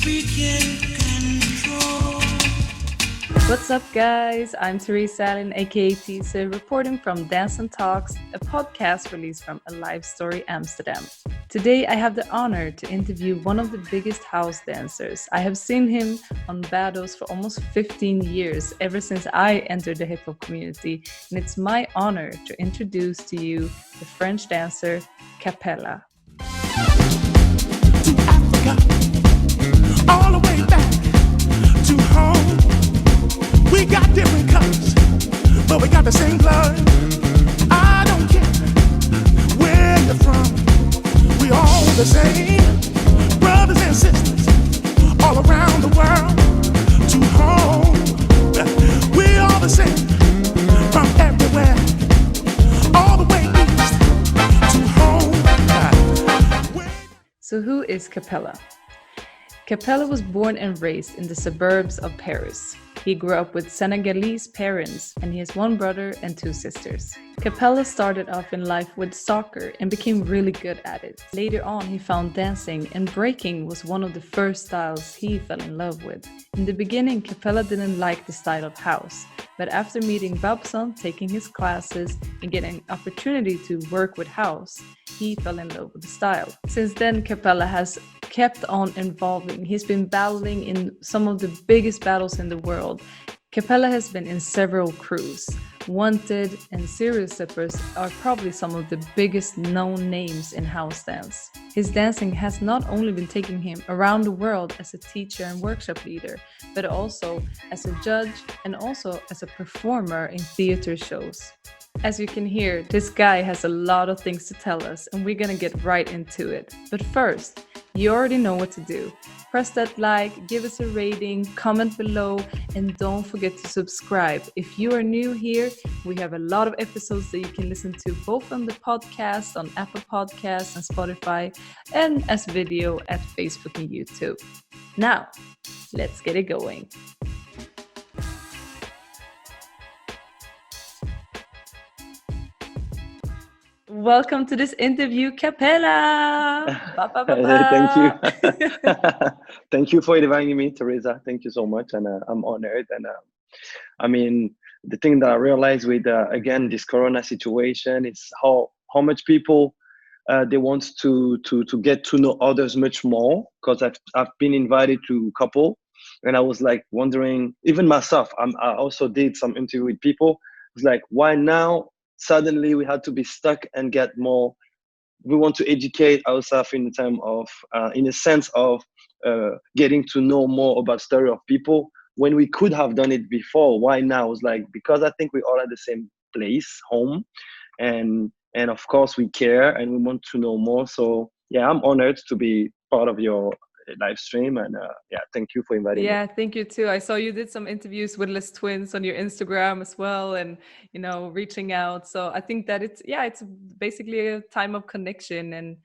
we can control. What's up, guys? I'm Teresa Allen, aka Tisa, reporting from Dance and Talks, a podcast released from Alivestory, Amsterdam. Today, I have the honor to interview one of the biggest house dancers. I have seen him on battles for almost 15 years, ever since I entered the hip hop community, and it's my honor to introduce to you the French dancer Kapela. To Africa, all the way back to home. We got different colors, but we got the same blood. I don't care where you're from. We all the same, brothers and sisters, all around the world. To home, we all the same, from everywhere, all the way east to home. So who is Kapela? Kapela was born and raised in the suburbs of Paris. He grew up with Senegalese parents and he has one brother and two sisters. Kapela started off in life with soccer and became really good at it. Later on, he found dancing, and breaking was one of the first styles he fell in love with. In the beginning, Kapela didn't like the style of house, but after meeting Babson, taking his classes, and getting an opportunity to work with house, he fell in love with the style. Since then, Kapela has kept on evolving. He's been battling in some of the biggest battles in the world. Kapela has been in several crews. Wanted and Serious Stepperz are probably some of the biggest known names in house dance. His dancing has not only been taking him around the world as a teacher and workshop leader, but also as a judge and also as a performer in theater shows. As you can hear, this guy has a lot of things to tell us, and we're gonna get right into it. But first, you already know what to do. Press that like, give us a rating, comment below, and don't forget to subscribe. If you are new here, we have a lot of episodes that you can listen to both on the podcast, on Apple Podcasts and Spotify, and as video at Facebook and YouTube. Now, let's get it going. Welcome to this interview, Kapela. Ba, ba, ba, ba. Thank you. Thank you for inviting me, Teresa. Thank you so much. And I'm honored. And I mean, the thing that I realized with, again, this Corona situation is how much people they want to get to know others much more. Because I've been invited to a couple, and I was like wondering, even myself, I also did some interview with people. It was like, why now? Suddenly we had to be stuck and get more. We want to educate ourselves in the time of, in a sense of getting to know more about story of people when we could have done it before. Why now? It was like, because I think we all at the same place, home, and of course we care and we want to know more. So yeah, I'm honored to be part of your live stream, and yeah, thank you for inviting me. Yeah, thank you too. I saw you did some interviews with Les Twins on your Instagram as well, and reaching out. So I think that it's basically a time of connection,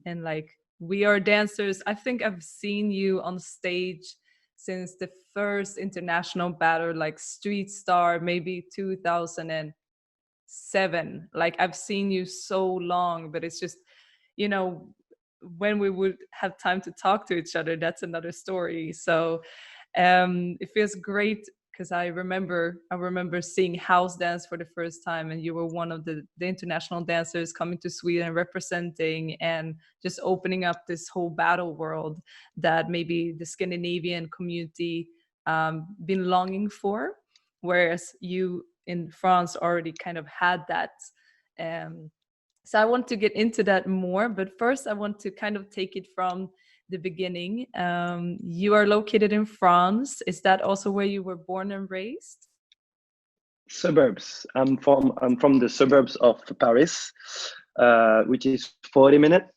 and like, we are dancers. I think I've seen you on stage since the first international battle, like Street Star, maybe 2007. Like, I've seen you so long, but it's just, you know, when we would have time to talk to each other, that's another story. So it feels great because I remember seeing house dance for the first time, and you were one of the international dancers coming to Sweden, representing and just opening up this whole battle world that maybe the Scandinavian community been longing for, whereas you in France already kind of had that. So I want to get into that more, but first I want to kind of take it from the beginning. You are located in France. Is that also where you were born and raised? Suburbs. I'm from the suburbs of Paris, which is 40 minutes.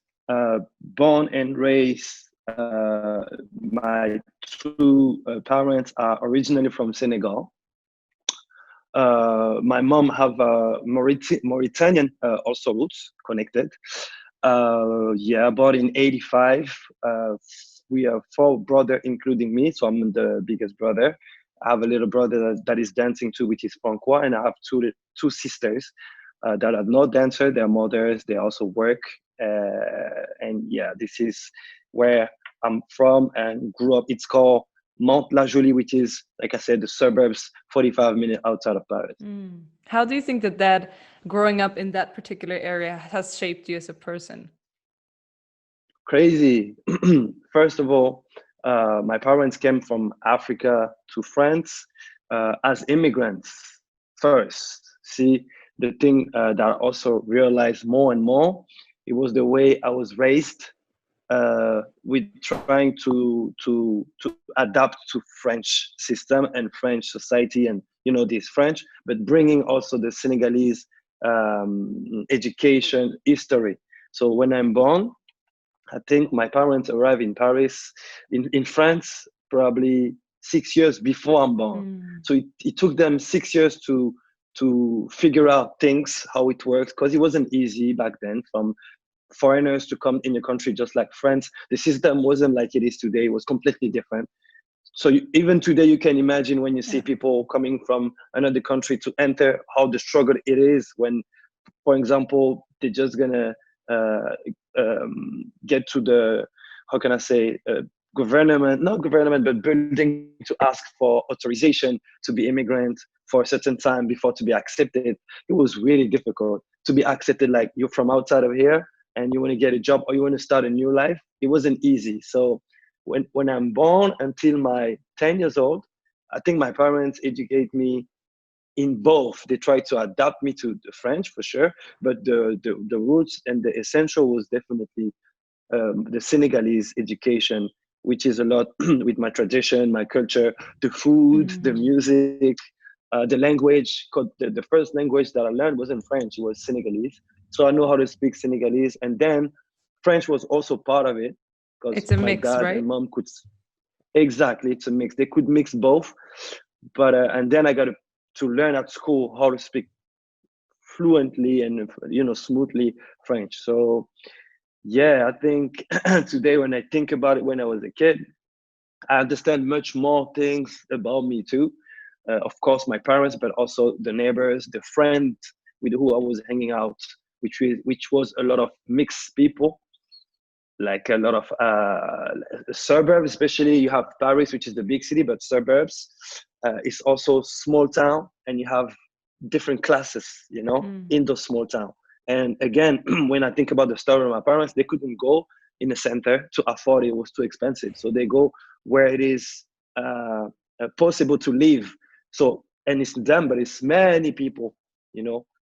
Born and raised. My two parents are originally from Senegal. My mom have Mauritanian also roots connected. Yeah, but in '85, we are four brothers, including me. So I'm the biggest brother. I have a little brother that is dancing too, which is Francois, and I have two sisters that are not dancers. They're mothers. They also work, and yeah, this is where I'm from and grew up. It's called Mont La Jolie, which is, like I said, the suburbs 45 minutes outside of Paris. How do you think that growing up in that particular area has shaped you as a person? Crazy. First of all, my parents came from Africa to France as immigrants first. See, the thing that I also realized more and more, it was the way I was raised with trying to adapt to French system and French society, and this French, but bringing also the Senegalese education history. So when I'm born, I think my parents arrived in Paris, in France, probably 6 years before I'm born. So it took them 6 years to figure out things, how it works, because it wasn't easy back then from foreigners to come in the country, just like France. The system wasn't like it is today. It was completely different. So even today, you can imagine when you see people coming from another country to enter, how the struggle it is when, for example, they're just gonna uh, get to the, how can I say, government, not government, but building to ask for authorization to be immigrant for a certain time before to be accepted. It was really difficult to be accepted. Like, you're from outside of here and you want to get a job or you want to start a new life. It wasn't easy. So when I'm born until my 10 years old, I think my parents educate me in both. They try to adapt me to the French for sure, but the roots and the essential was definitely the Senegalese education, which is a lot with my tradition, my culture, the food, the music, the language. 'Cause the first language that I learned wasn't French; it was Senegalese. So I know how to speak Senegalese, and then French was also part of it because It's a my mix, dad and right? mom could. Exactly, it's a mix. They could mix both, but and then I got to learn at school how to speak fluently and smoothly French. So yeah, I think today when I think about it, when I was a kid, I understand much more things about me too. Of course, my parents, but also the neighbors, the friend with who I was hanging out, which was a lot of mixed people, like a lot of suburbs. Especially, you have Paris, which is the big city, but suburbs is also small town, and you have different classes, in those small town. And again, when I think about the story of my parents, they couldn't go in the center to afford it. It was too expensive. So they go where it is possible to live. So, and it's them, but it's many people,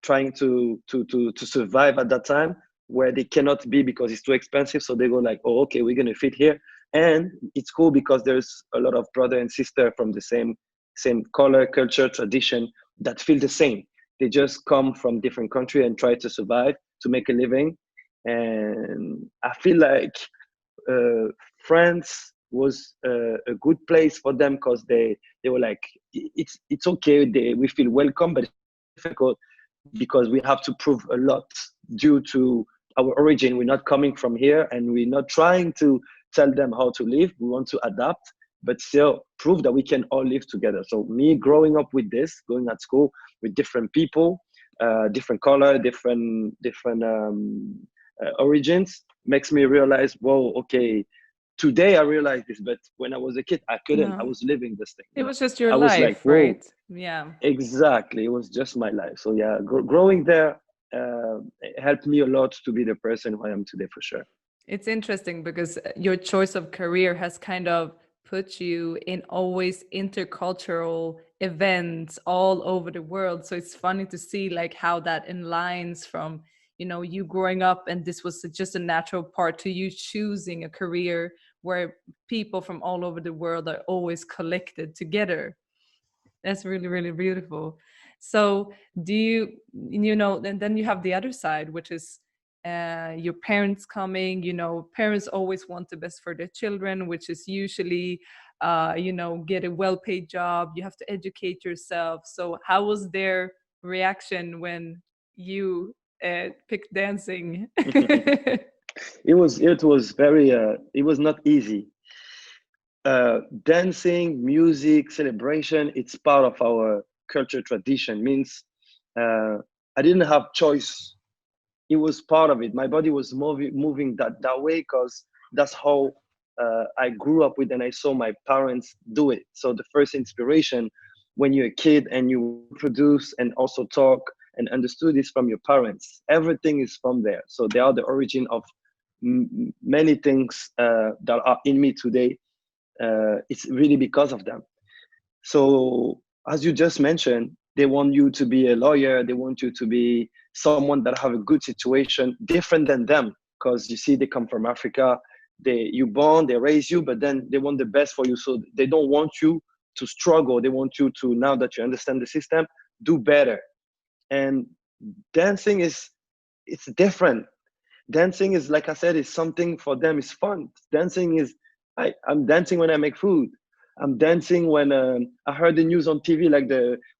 trying to survive at that time where they cannot be because it's too expensive. So they go like, oh, okay, we're gonna fit here. And it's cool because there's a lot of brother and sister from the same color, culture, tradition that feel the same. They just come from different country and try to survive to make a living. And I feel like uh, France was a good place for them because they were like, it's okay. We feel welcome, but it's difficult because we have to prove a lot due to our origin. We're not coming from here, and we're not trying to tell them how to live. We want to adapt, but still prove that we can all live together. So me growing up with this, going at school with different people, different color, different origins, makes me realize, whoa, okay, today I realize this, but when I was a kid, I couldn't. I No, was living this thing. it was just your I was like, life, whoa, right? Yeah. exactly. It was just my life. So yeah, growing there it helped me a lot to be the person who I am today, for sure. It's interesting because your choice of career has kind of put you in always intercultural events all over the world. So it's funny to see like how that aligns from, you growing up and this was just a natural part to you choosing a career where people from all over the world are always collected together. That's really, really beautiful. So, do and then you have the other side, which is your parents coming. Parents always want the best for their children, which is usually, get a well paid job. You have to educate yourself. So, how was their reaction when you picked dancing? It was very it was not easy. Dancing, music, celebration, it's part of our culture tradition. Means I didn't have choice. It was part of it. My body was moving that way because that's how I grew up with and I saw my parents do it. So the first inspiration when you're a kid and you produce and also talk and understood is from your parents. Everything is from there. So they are the origin of many things that are in me today. It's really because of them. So as you just mentioned, they want you to be a lawyer. They want you to be someone that have a good situation, different than them, because you see, they come from Africa. You born, they raise you, but then they want the best for you. So they don't want you to struggle. They want you to, now that you understand the system, do better. And dancing it's different. Dancing is, like I said, is something for them. It's fun. Dancing is, I'm dancing when I make food. I'm dancing when I heard the news on TV, like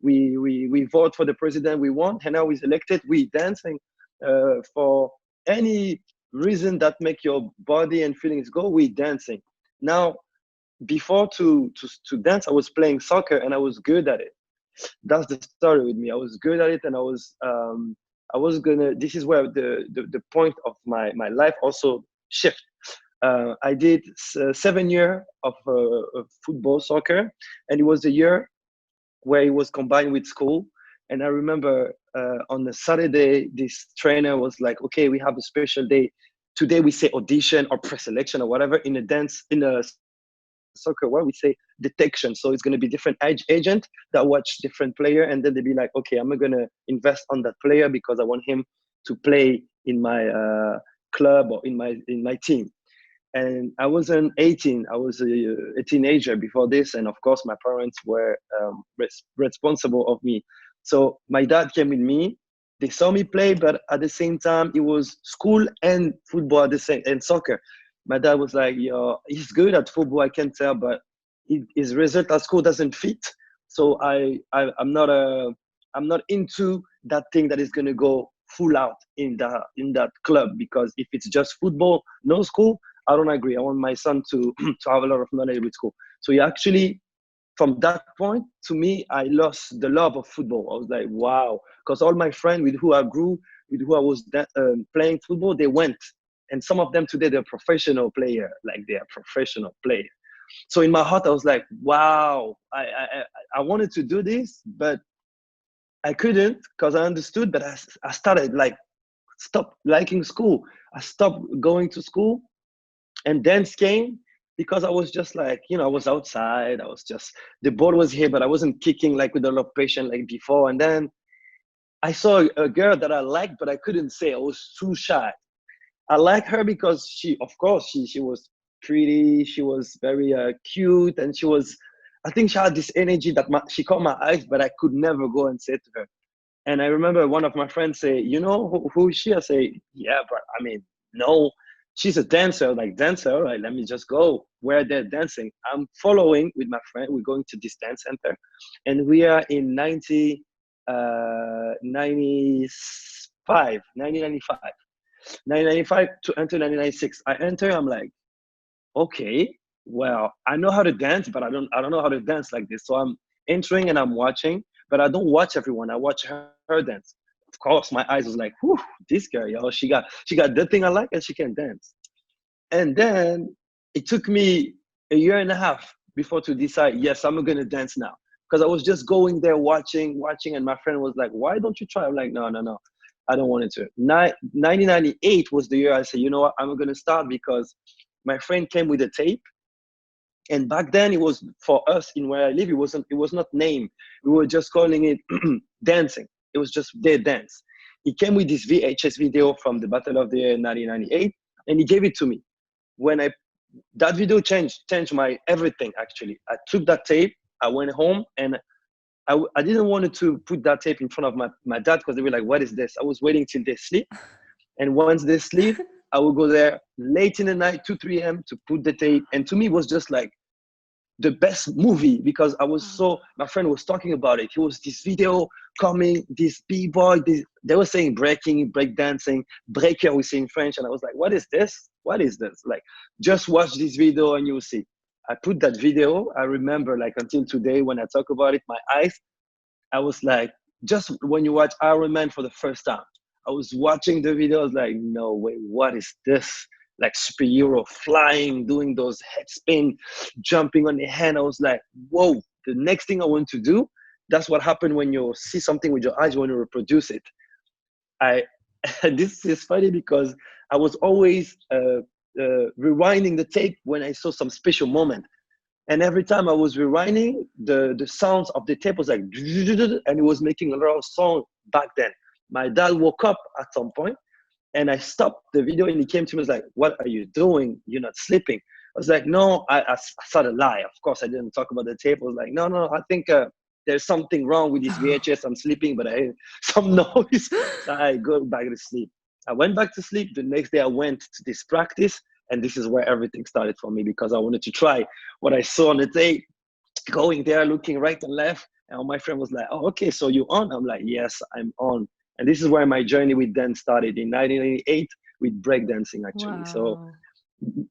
we vote for the president we want, and now he's elected. We dancing for any reason that make your body and feelings go. We dancing. Now, before to dance, I was playing soccer and I was good at it. That's the story with me. I was good at it, and I was gonna. This is where the point of my life also shift. I did 7 years of football, soccer, and it was a year where it was combined with school. And I remember on a Saturday, this trainer was like, "Okay, we have a special day. Today we say audition or pre-selection or whatever in a dance in a soccer where we say detection. So it's going to be different agent that watch different player, and then they be like, okay, I'm going to invest on that player because I want him to play in my club or in my team." And I wasn't 18. I was a teenager before this, and of course my parents were responsible of me. So my dad came with me. They saw me play, but at the same time it was school and football at the same, and soccer. My dad was like, "Yo, he's good at football, I can tell, but his result at school doesn't fit. So I'm not into that thing that is gonna go full out in that club, because if it's just football, no school, I don't agree. I want my son to to have a lot of knowledge with school." So he actually, from that point to me, I lost the love of football. I was like, wow, because all my friends with who I grew, with who I was playing football, they went. And some of them today, they're professional player, like they are professional player. So in my heart, I was like, wow, I wanted to do this, but I couldn't, because I understood. But I started like, stop liking school. I stopped going to school, and dance came because I was just like, I was outside. I was just, the ball was here, but I wasn't kicking like with a lot of passion like before. And then I saw a girl that I liked, but I couldn't say. I was too shy. I like her because of course, she was pretty. She was very cute, and I think she had this energy that she caught my eyes, but I could never go and say to her. And I remember one of my friends say, "You know who is she?" I say, "Yeah, but I mean, no, she's a dancer." Like, dancer, all right, let me just go where they're dancing. I'm following with my friend. We're going to this dance center, and we are in 1995, 1995 to enter 1996. I enter, I'm like, okay, well, I know how to dance, but I don't know how to dance like this. So I'm entering and I'm watching, but I don't watch everyone. I watch her dance. Of course, my eyes was like, whew, this girl, yo, she got the thing I like, and she can dance. And then it took me a year and a half before to decide, yes, I'm gonna dance now. Because I was just going there watching, and my friend was like, why don't you try? I'm like, no, I don't want it to. 1998 was the year I said, you know what, I'm gonna start, because my friend came with a tape. And back then it was, for us in where I live, it was not named. We were just calling it dancing. It was just their dance. He came with this VHS video from the Battle of the Year 1998, and he gave it to me. That video changed my everything. Actually, I took that tape, I went home, and I didn't want to put that tape in front of my dad, because they were like, what is this? I was waiting till they sleep. And once they sleep, I would go there late in the night, 2, 3 a.m. to put the tape. And to me, it was just like the best movie, because my friend was talking about it. He was this video coming, this b-boy, they were saying breaking, break dancing, breaker, we say in French. And I was like, what is this? What is this? Like, just watch this video and you'll see. I put that video. I remember, like, until today, when I talk about it, my eyes, I was like, just when you watch Iron Man for the first time, I was watching the video, I was like, no way, what is this? like superhero, flying, doing those head spin, jumping on the hand. I was like, whoa, the next thing I want to do, that's what happened when you see something with your eyes, you want to reproduce it. I this is funny because I was always rewinding the tape when I saw some special moment. And every time I was rewinding, the sounds of the tape was like, and it was making a lot of sound back then. My dad woke up at some point and I stopped the video and he came to me and was like, what are you doing? You're not sleeping. I was like, no, I started a lie. Of course, I didn't talk about the tape. I was like, no, I think there's something wrong with this VHS. I'm sleeping, but I heard some noise. So I go back to sleep. I went back to sleep. The next day I went to this practice, and this is where everything started for me because I wanted to try what I saw on the tape, going there, looking right and left. And my friend was like, oh, okay, so you on? I'm like, yes, I'm on. And this is where my journey with dance started in 1998 with breakdancing, actually. Wow. So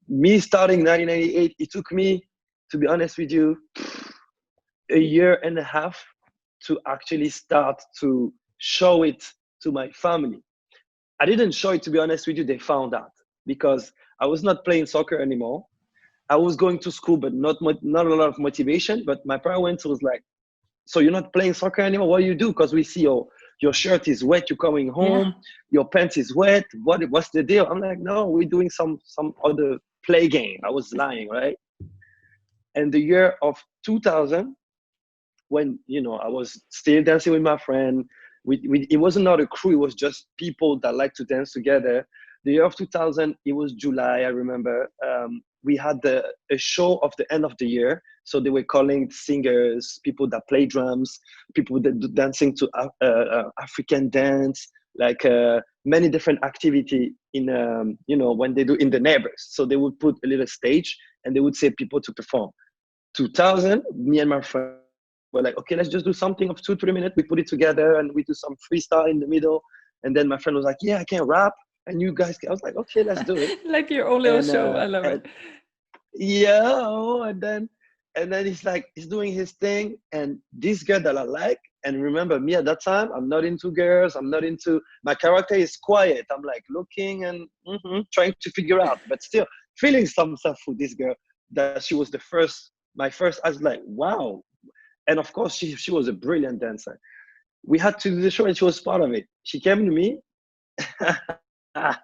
me starting 1998, it took me, to be honest with you, a year and a half to actually start to show it to my family. I didn't show it, to be honest with you, they found out because I was not playing soccer anymore. I was going to school, but not a lot of motivation. But my parents was like, so you're not playing soccer anymore? What do you do? Because we see your shirt is wet, you're coming home, your pants is wet. What's the deal? I'm like, no, we're doing some other play game. I was lying, right? And the year of 2000, when I was still dancing with my friend, it wasn't not a crew, it was just people that like to dance together. The year of 2000, it was July, I remember. We had a show of the end of the year. So they were calling singers, people that play drums, people that do dancing to African dance, like many different activity in, when they do in the neighbors. So they would put a little stage and they would say people to perform. 2000, me and my friend were like, okay, let's just do something of 2-3 minutes. We put it together and we do some freestyle in the middle. And then my friend was like, yeah, I can rap. And you guys, I was like, okay, let's do it. Like your own little show. I love it. Yeah, and then he's doing his thing, and this girl that I like, and remember me at that time, I'm not into girls, my character is quiet. I'm like looking and trying to figure out, but still feeling some stuff for this girl that she was my first, I was like, wow. And of course, she was a brilliant dancer. We had to do the show and she was part of it. She came to me.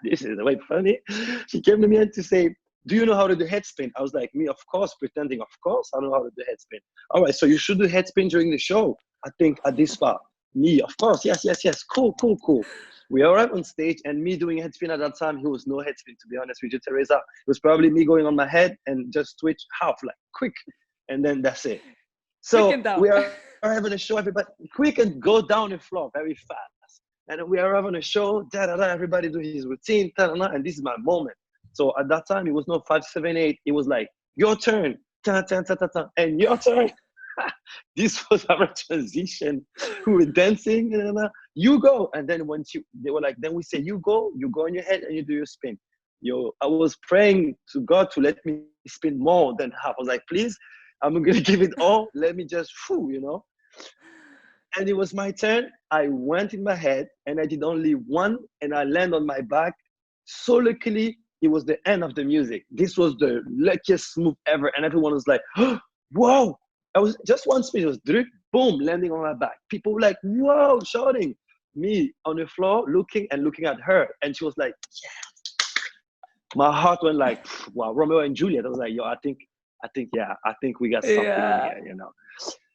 This is way funny. She came to me and to say, do you know how to do head spin? I was like, me, of course, pretending, of course, I know how to do head spin. All right, so you should do head spin during the show, I think, at this part. Me, of course, yes. Cool. We arrived on stage, and me doing head spin at that time, he was no head spin, to be honest with you, Teresa. It was probably me going on my head and just twitch half, like quick, and then that's it. So we are having a show, everybody, quick and go down the floor very fast. And we are having a show, everybody do his routine, and this is my moment. So at that time, it was not 5, 7, 8. It was like, your turn, and your turn. This was our transition. We were dancing, you go. And then they were like, then we say, you go on your head and you do your spin. I was praying to God to let me spin more than half. I was like, please, I'm going to give it all. Let me just, And it was my turn. I went in my head and I did only one and I landed on my back. So luckily, it was the end of the music. This was the luckiest move ever. And everyone was like, oh, whoa. I was just one spin. It was drip, boom, landing on my back. People were like, whoa, shouting. Me on the floor, looking at her. And she was like, yeah. My heart went like, wow, Romeo and Juliet. I was like, yo, I think we got something here,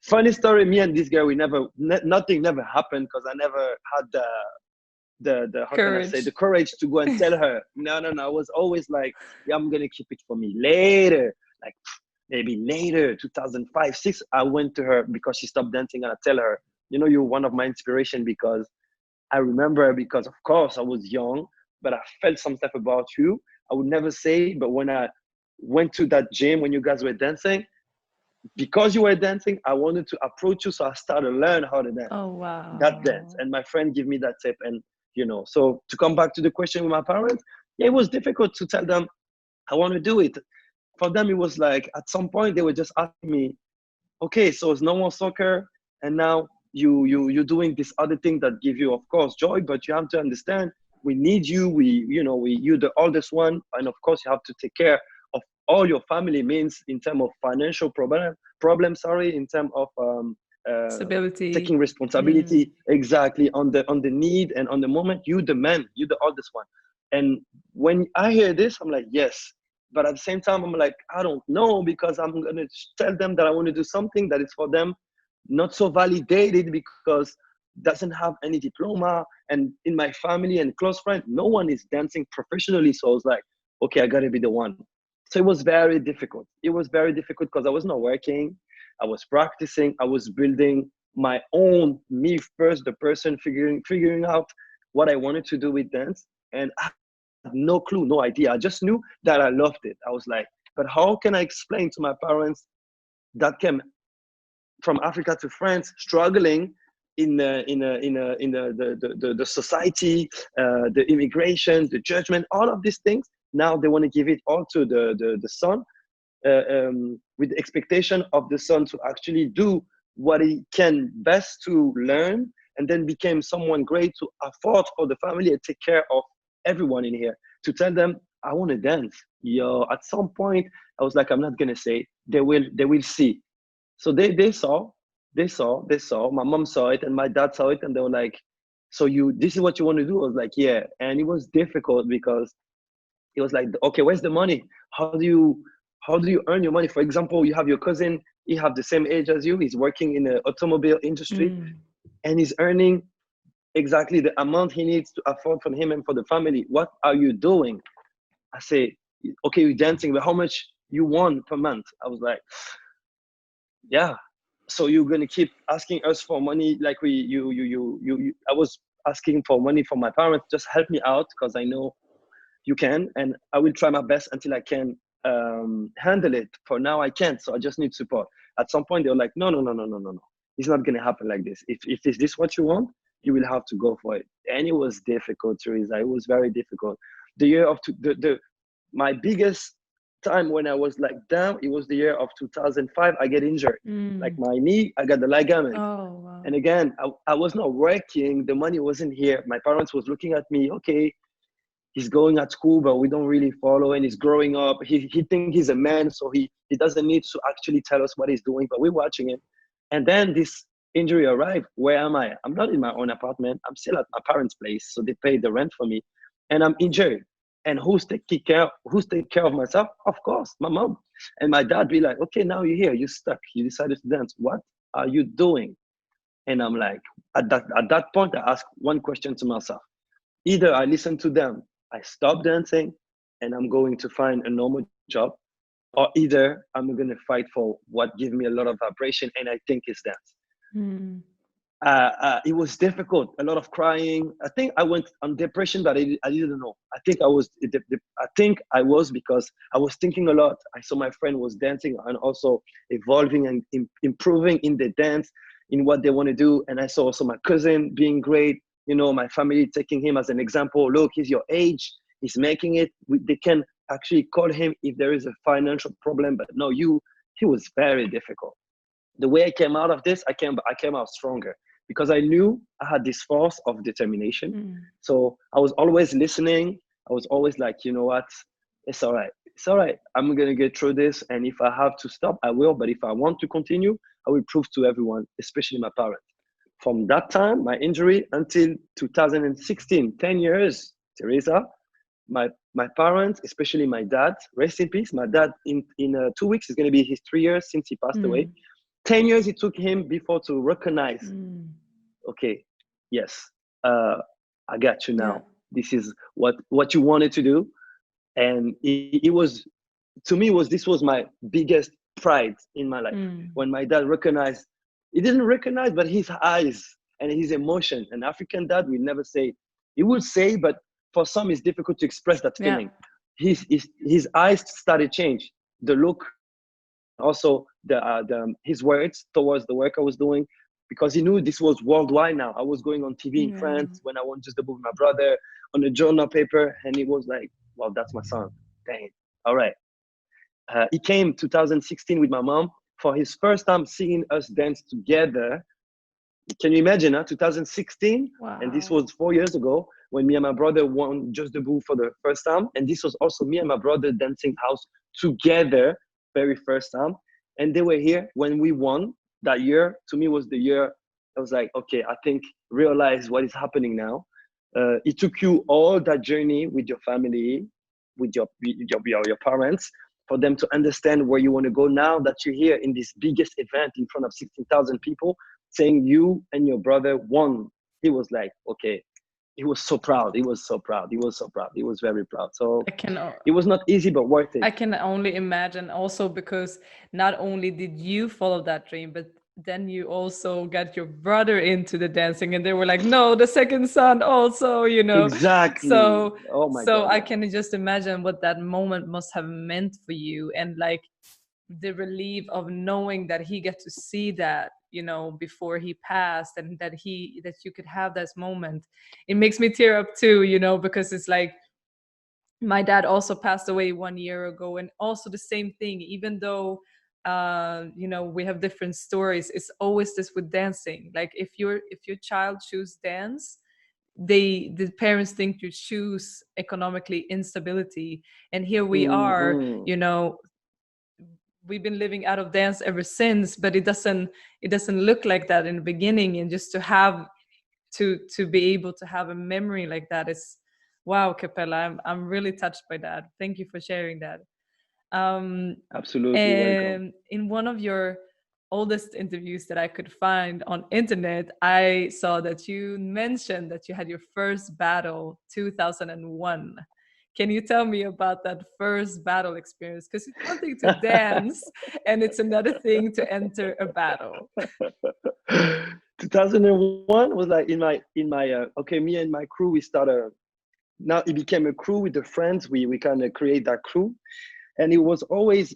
Funny story, me and this girl, nothing never happened because I never had the how courage. Can I say, the courage to go and tell her. No. I was always like, yeah, I'm going to keep it for me later. Like maybe later, 2005, 6, I went to her because she stopped dancing and I tell her, you're one of my inspiration because I remember because of course I was young, but I felt some stuff about you. I would never say, but when I went to that gym when you guys were dancing, because you were dancing, I wanted to approach you. So I started to learn how to dance. Oh, wow. That dance. And my friend gave me that tip. And, so to come back to the question with my parents, it was difficult to tell them, I want to do it. For them, it was like, at some point, they were just asking me, okay, so it's no more soccer. And now you're doing this other thing that give you, of course, joy, but you have to understand we need you. You're the oldest one, and of course you have to take care of all your family. Means in terms of financial problem. Sorry, in terms of Stability. taking responsibility exactly on the need and on the moment. You the man, you the oldest one. And when I hear this, I'm like, yes. But at the same time, I'm like, I don't know, because I'm gonna tell them that I want to do something that is for them, not so validated, because doesn't have any diploma. And in my family and close friend, no one is dancing professionally. So I was like, okay, I gotta be the one. So it was very difficult. It was very difficult because I was not working. I was practicing. I was building my own me first, the person figuring out what I wanted to do with dance. And I had no clue, no idea. I just knew that I loved it. I was like, but how can I explain to my parents that came from Africa to France, struggling in the society, the immigration, the judgment, all of these things. Now they want to give it all to the son, with the expectation of the son to actually do what he can best to learn, and then become someone great to afford for the family and take care of everyone in here. To tell them, I want to dance. Yo, at some point, I was like, I'm not gonna say. They will see. So they saw. My mom saw it and my dad saw it, and they were like, so this is what you want to do? I was like, yeah. And it was difficult because it was like, okay, where's the money? How do you earn your money? For example, you have your cousin, he have the same age as you, he's working in the automobile industry, and he's earning exactly the amount he needs to afford for him and for the family. What are you doing? I say, okay, you're dancing, but how much you want per month? I was like, yeah. So you're gonna keep asking us for money? Like I was asking for money from my parents. Just help me out, because I know you can, and I will try my best until I can handle it. For now, I can't. So I just need support. At some point, they were like, no. It's not gonna happen like this. If is this what you want, you will have to go for it. And it was difficult, Teresa. It was very difficult. The year of my biggest time when I was like down, it was the year of 2005. I get injured, like my knee, I got the ligament. Oh, wow. And again, I was not working. The money wasn't here. My parents was looking at me, okay, he's going at school, but we don't really follow, and he's growing up. He think he's a man, so he doesn't need to actually tell us what he's doing, but we're watching him. And then this injury arrived. Where am I? I'm not in my own apartment. I'm still at my parents' place, so they pay the rent for me, and I'm injured. And who's taking care of myself? Of course, my mom. And my dad be like, okay, now you're here, you're stuck, you decided to dance. What are you doing? And I'm like, at that point, I asked one question to myself. Either I listen to them, I stop dancing, and I'm going to find a normal job, or either I'm going to fight for what gives me a lot of vibration, and I think is dance. It was difficult, a lot of crying. I think I went on depression, but I didn't know. I think I was because I was thinking a lot. I saw my friend was dancing and also evolving and improving in the dance, in what they want to do. And I saw also my cousin being great, my family taking him as an example. Look, he's your age, he's making it. They can actually call him if there is a financial problem, but no, he was very difficult. The way I came out of this, I came out stronger, because I knew I had this force of determination. So I was always listening. I was always like, you know what? It's all right. It's all right. I'm going to get through this. And if I have to stop, I will. But if I want to continue, I will prove to everyone, especially my parents. From that time, my injury until 2016, 10 years, Teresa, my parents, especially my dad, rest in peace. My dad, in 2 weeks, is going to be his 3 years since he passed away. 10 years it took him before to recognize, okay, yes, I got you now. Yeah. This is what you wanted to do. And it was, to me, this was my biggest pride in my life. When my dad recognized, he didn't recognize, but his eyes and his emotion, an African dad will never say, he will say, but for some it's difficult to express that feeling. Yeah. His eyes started change, the look, also his words towards the work I was doing, because he knew this was worldwide now. I was going on TV in France when I wanted to debut with my brother on a journal paper, and he was like, well, that's my son. Dang, all right. He came 2016 with my mom for his first time seeing us dance together. Can you imagine, 2016? Wow. And this was 4 years ago, when me and my brother won Just the Boo for the first time. And this was also me and my brother dancing house together, very first time. And they were here when we won that year. To me was the year I was like, okay, I think realize what is happening now. It took you all that journey with your family, with your parents, for them to understand where you want to go. Now that you're here in this biggest event in front of 16,000 people, saying you and your brother won, he was like, okay, he was so proud. He was so proud. He was so proud. He was very proud. So it was not easy, but worth it. I can only imagine, also because not only did you follow that dream, but then you also got your brother into the dancing, and they were like, no, the second son also, you know. Exactly. So oh my God, I can just imagine what that moment must have meant for you, and like the relief of knowing that he got to see that, you know, before he passed, and that you could have this moment. It makes me tear up too, you know, because it's like my dad also passed away 1 year ago, and also the same thing, even though you know, we have different stories, it's always this with dancing. Like if your child choose dance, the parents think you choose economically instability, and here we are, you know, we've been living out of dance ever since, but it doesn't look like that in the beginning. And just to have to be able to have a memory like that is, wow, Kapela, I'm really touched by that. Thank you for sharing that. Absolutely welcome. And in one of your oldest interviews that I could find on internet, I saw that you mentioned that you had your first battle 2001. Can you tell me about that first battle experience? Because it's one thing to dance and it's another thing to enter a battle. 2001 was like in my okay, me and my crew, we started, now it became a crew with the friends. We kind of create that crew, and it was always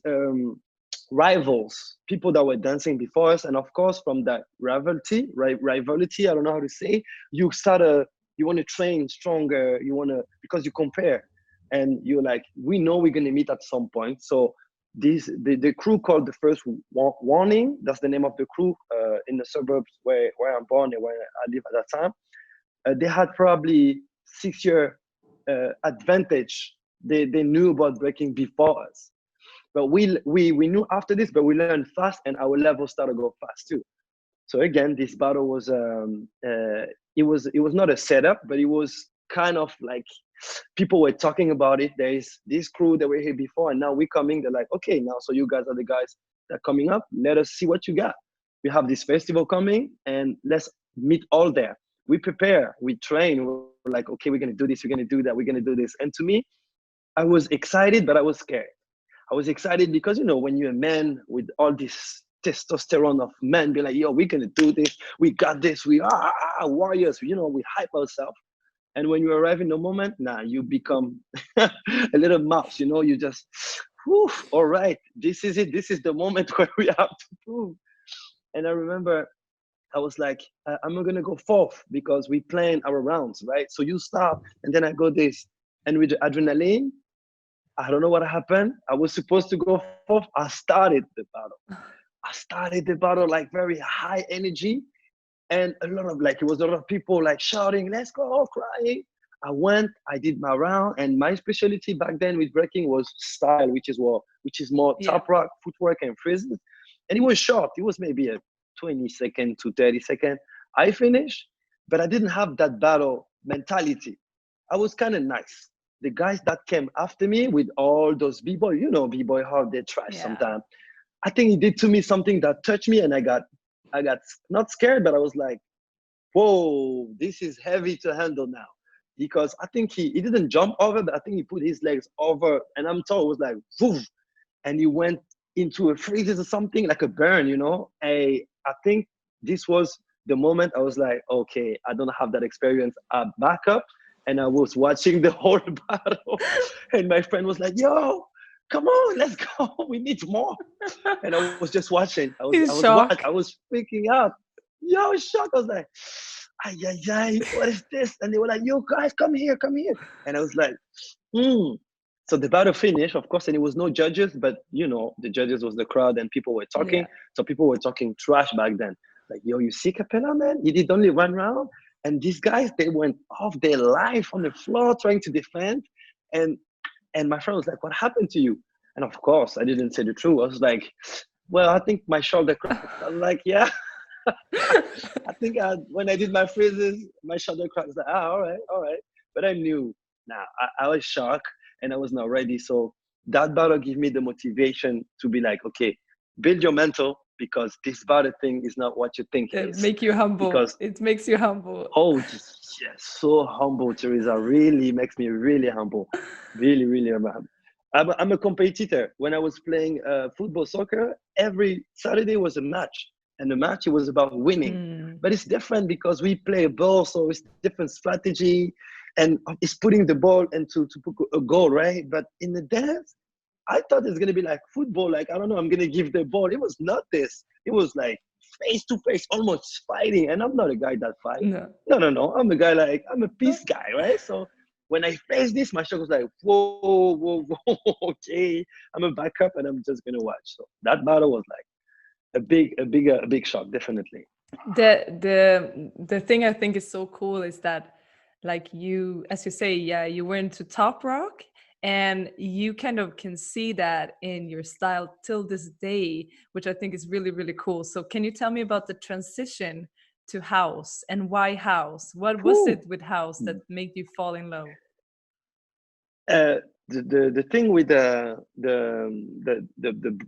rivals, people that were dancing before us. And of course, from that rivalry, I don't know how to say, you want to train stronger, you want to, because you compare, and you're like, we know we're going to meet at some point. So the crew called the first warning, that's the name of the crew, in the suburbs where I'm born and where I live at that time. They had probably 6 year advantage. They knew about breaking before us, but we knew after this, but we learned fast, and our level started to go fast too. So again, this battle was it was not a setup, but it was kind of like people were talking about it. There is this crew that were here before, and now we're coming. They're like, okay, now so you guys are the guys that are coming up. Let us see what you got. We have this festival coming, and let's meet all there. We prepare, we train. We're like, okay, we're gonna do this, we're gonna do that, we're gonna do this. And to me, I was excited, but I was scared. I was excited because, you know, when you're a man with all this testosterone of men, be like, yo, we're gonna do this, we got this, we are warriors, you know, we hype ourselves. And when you arrive in the moment, you become a little mouse, you know, you just, whew, all right, this is it. This is the moment where we have to prove. And I remember I was like, I'm not gonna go fourth because we plan our rounds, right? So you start, and then I go this. And with the adrenaline, I don't know what happened. I was supposed to go fourth. I started the battle like very high energy. And a lot of it was a lot of people like shouting, let's go, crying. I went, I did my round, and my specialty back then with breaking was style, which is more Toprock, footwork, and freezes. And it was short. It was maybe a 20-second to 30-second. I finished, but I didn't have that battle mentality. I was kind of nice. The guys that came after me with all those b-boy, you know, b-boy, how they trash sometimes. I think he did to me something that touched me, and I got not scared, but I was like, whoa, this is heavy to handle now. Because I think he didn't jump over, but I think he put his legs over, and I'm told it was like, woof, and he went into a freezes or something, like a burn, you know. I think this was the moment I was like, okay, I don't have that experience. I back up, and I was watching the whole battle, and my friend was like, yo, come on, let's go. We need more. And I was just watching. I was freaking out. Yo, shocked. I was like, ay, what is this? And they were like, yo, guys, come here. And I was like, So the battle finished, of course, and it was no judges, but, you know, the judges was the crowd, and people were talking. So people were talking trash back then. Like, yo, you see Kapela, man? He did only one round. And these guys, they went off their life on the floor trying to defend. And my friend was like, "What happened to you?" And of course, I didn't say the truth. I was like, "Well, I think my shoulder cracked." I'm like, "Yeah." I think when I did my freezes, my shoulder cracked. I was like, all right, all right. But I knew, nah, I was shocked and I was not ready. So that battle gave me the motivation to be like, okay, build your mental, because this battle thing is not what you think it It is. make you humble. Because, It makes you humble. oh, just, yes, so humble, Teresa. Really makes me really humble. Really, really humble. I'm a competitor. When I was playing football, soccer, every Saturday was a match. And the match, it was about winning. But it's different because we play a ball, so it's different strategy. And it's putting the ball into to put a goal, right? But in the dance, I thought it's going to be like football. Like, I don't know, I'm going to give the ball. It was not this. It was like face to face, almost fighting. And I'm not a guy that fight. No. No. I'm a guy like, I'm a peace guy, right? So when I faced this, my shock was like, whoa, okay. I'm a backup and I'm just gonna watch. So that battle was like a big shock, definitely. The thing I think is so cool is that, like, you, as you say, yeah, you were into Toprock, and you kind of can see that in your style till this day, which I think is really, really cool. So can you tell me about the transition to house, and why house? What was Whew. it with house that made you fall in love? The thing with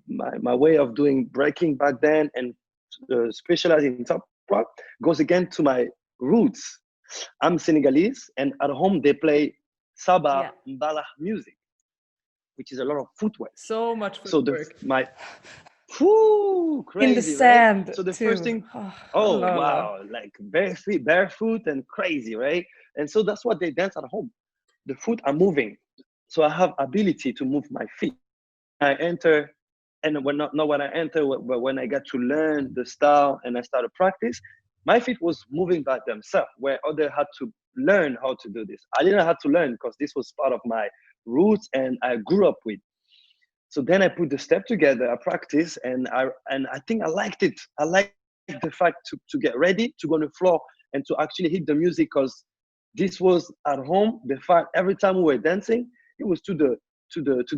my way of doing breaking back then and specializing in top rock goes again to my roots. I'm Senegalese, and at home they play Sabar Yeah. Mbala music, which is a lot of footwork. So much So footwork. my whoo, In the crazy, right? sand So the first too. thing, Oh, oh la, la. wow, like barefoot and crazy, right? And so that's what they dance at home. The foot are moving, so I have ability to move my feet. I enter, and not when I enter, but when I got to learn the style and I started practice, my feet was moving by themselves, where other had to learn how to do this. I didn't have to learn because this was part of my roots and I grew up with. So then I put the step together, I practice, and I think I liked it. I liked the fact to get ready, to go on the floor and to actually hit the music, because this was at home. The fact every time we were dancing, it was to the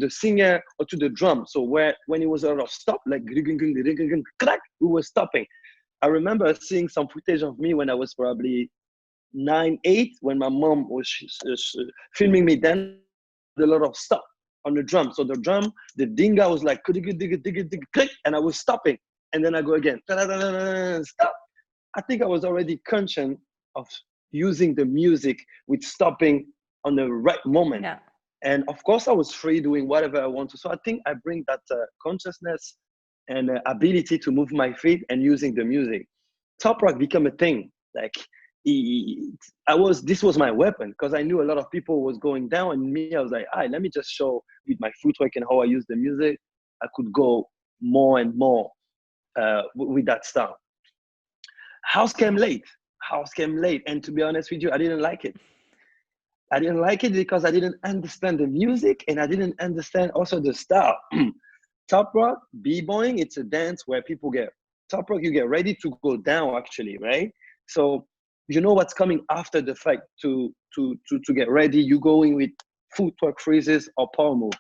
singer or to the drum. So when it was a lot of stop, like crack, we were stopping. I remember seeing some footage of me when I was probably 9, 8, when my mom was filming me then, a lot of stop on the drum. So the drum, the dinga was like click, and I was stopping, and then I go again, stop. I think I was already conscious of using the music with stopping on the right moment. Yeah. And of course, I was free doing whatever I want to. So I think I bring that consciousness and ability to move my feet and using the music. Top rock became a thing. Like this was my weapon, because I knew a lot of people was going down, and me, I was like, all right, let me just show with my footwork and how I use the music, I could go more and more with that style. House came late. And to be honest with you, I didn't like it. I didn't like it because I didn't understand the music and I didn't understand also the style. Top rock, b-boying, it's a dance where people get top rock, you get ready to go down actually, right? So you know what's coming after the fact to get ready. You going with footwork freezes or power move.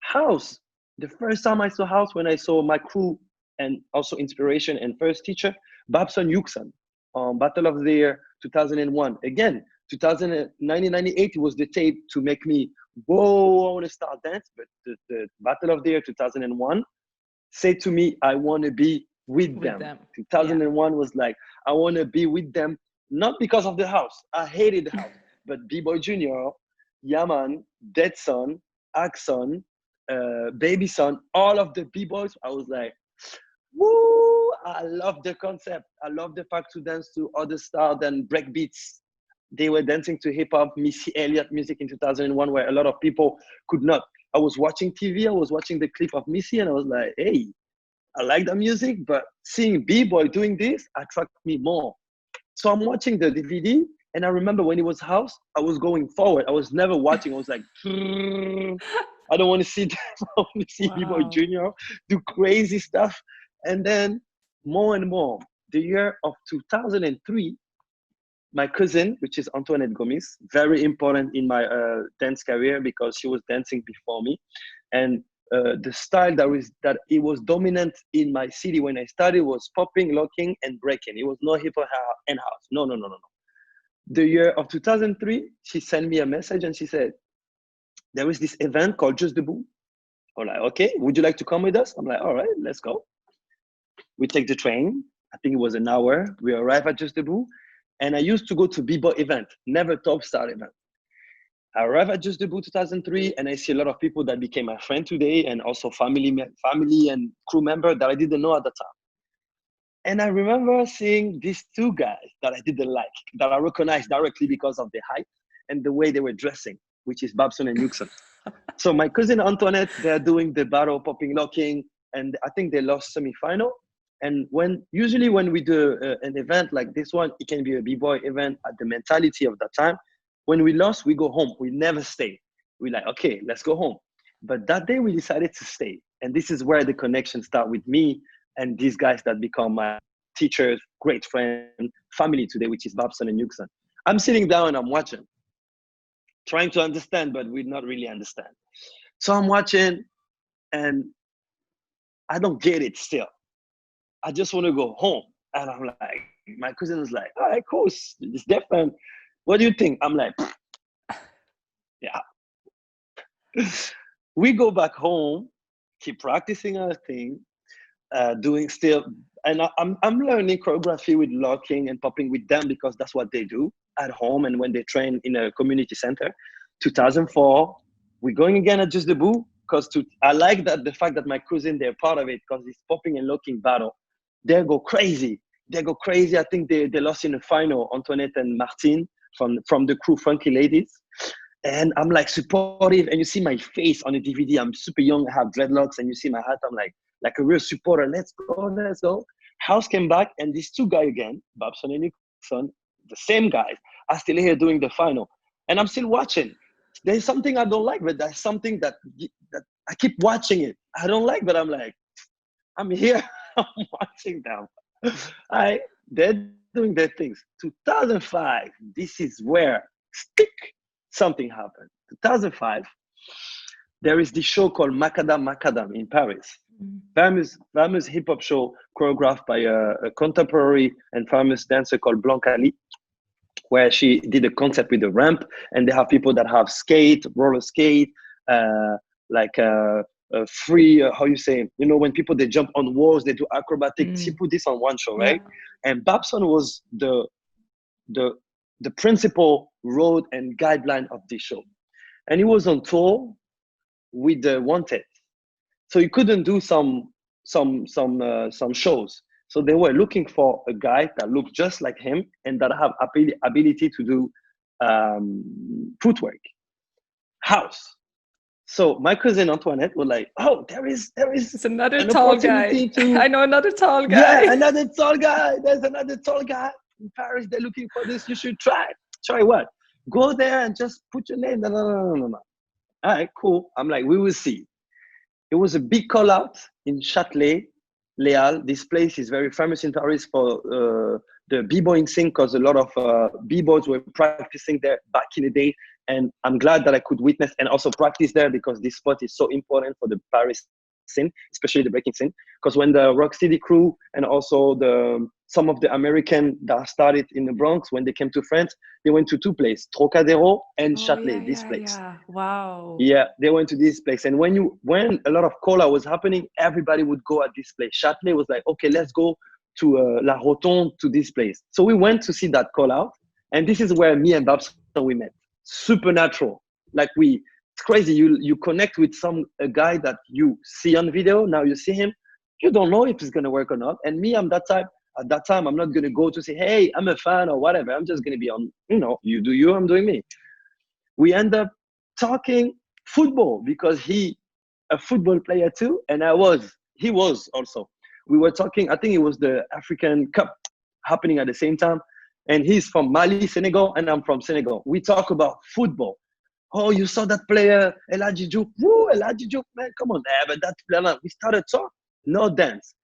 House, the first time I saw house, when I saw my crew and also inspiration and first teacher, Babson Yuxan, Battle of the Year 2001. Again, 1998 was the tape to make me, whoa, I want to start dance. But the Battle of the Year 2001 said to me, I want to be with them. 2001 was like, I want to be with them, not because of the house. I hated the house, but B-Boy Junior, Yaman, Dead Son, Axon, Baby Son, all of the B-Boys, I was like, woo, I love the concept. I love the fact to dance to other style than break beats. They were dancing to hip hop, Missy Elliott music in 2001, where a lot of people could not. I was watching TV, I was watching the clip of Missy, and I was like, hey, I like the music, but seeing B-Boy doing this attracted me more. So I'm watching the DVD, and I remember when it was house, I was going forward. I was never watching. I was like, I don't want to see that. I want to see B-Boy Junior do crazy stuff. And then more and more, the year of 2003, my cousin, which is Antoinette Gomis, very important in my dance career because she was dancing before me. And the style that it was dominant in my city when I started was popping, locking, and breaking. It was no hip hop and house. No, no, no, no, no. The year of 2003, she sent me a message and she said, there is this event called Just the Boo. I'm like, okay, would you like to come with us? I'm like, all right, let's go. We take the train. I think it was an hour. We arrive at Just the Boo. And I used to go to B-boy event, never top star event. I arrived at Just the Boo 2003, and I see a lot of people that became my friend today, and also family and crew member that I didn't know at the time. And I remember seeing these two guys that I didn't like, that I recognized directly because of the height and the way they were dressing, which is Babson and Newson. So my cousin Antoinette, they're doing the battle, popping, locking, and I think they lost semi-final. And usually when we do an event like this one, it can be a b-boy event at the mentality of that time. When we lost, we go home. We never stay. We're like, okay, let's go home. But that day we decided to stay. And this is where the connection started with me and these guys that become my teachers, great friend, family today, which is Babson and Newson. I'm sitting down and I'm watching, trying to understand, but we not really understand. So I'm watching and I don't get it still. I just want to go home. And I'm like, my cousin was like, all right, cool, it's different. What do you think? I'm like, yeah. We go back home, keep practicing our thing, doing still, and I'm learning choreography with locking and popping with them because that's what they do at home and when they train in a community center. 2004, we're going again at Just the Boo because I like that the fact that my cousin, they're part of it because it's popping and locking battle. They go crazy. I think they lost in the final, Antoinette and Martine from the crew, Funky Ladies. And I'm like supportive, and you see my face on the DVD. I'm super young, I have dreadlocks, and you see my hat. I'm like a real supporter. Let's go. House came back, and these two guys again, Babson and Nixon, the same guys, are still here doing the final. And I'm still watching. There's something I don't like, but there's something that I keep watching it. I don't like, but I'm like, I'm here. I'm watching them. They're doing their things. 2005, this is where something happened. 2005, there is this show called Macadam in Paris. Famous hip hop show choreographed by a contemporary and famous dancer called Blanca Lee, where she did a concept with a ramp, and they have people that have roller skate, free, how you say, when people, they jump on walls, they do acrobatic. She put this on one show, right? Yeah. And Babson was the principal road and guideline of this show. And he was on tour with the Wanted. So he couldn't do some shows. So they were looking for a guy that looked just like him and that have ability to do footwork, house. So my cousin Antoinette was like, oh, there is it's another tall guy. I know another tall guy. Yeah, another tall guy. There's another tall guy in Paris. They're looking for this. You should try. Try what? Go there and just put your name. No. All right, cool. I'm like, we will see. It was a big call out in Châtelet, Léal. This place is very famous in Paris for the b-boying scene because a lot of b-boys were practicing there back in the day. And I'm glad that I could witness and also practice there because this spot is so important for the Paris scene, especially the breaking scene. Because when the Rock City crew and also some of the American that started in the Bronx, when they came to France, they went to two places, Trocadero and Châtelet, this place. Yeah. Wow. Yeah, they went to this place. And when a lot of cola was happening, everybody would go at this place. Châtelet was like, okay, let's go to La Rotonde, to this place. So we went to see that call out. And this is where me and Babson, we met. Supernatural. Like it's crazy. You connect with a guy that you see on video. Now you see him. You don't know if it's going to work or not. And me, I'm that type. At that time, I'm not going to go to say, hey, I'm a fan or whatever. I'm just going to be on, you do you, I'm doing me. We end up talking football because he a football player too. And he was also. We were talking, I think it was the African Cup happening at the same time. And he's from Mali, Senegal, and I'm from Senegal. We talk about football. Oh, you saw that player, Eladji Diouf. Woo, Eladji Diouf, man, come on. But that player, we started talk, no dance.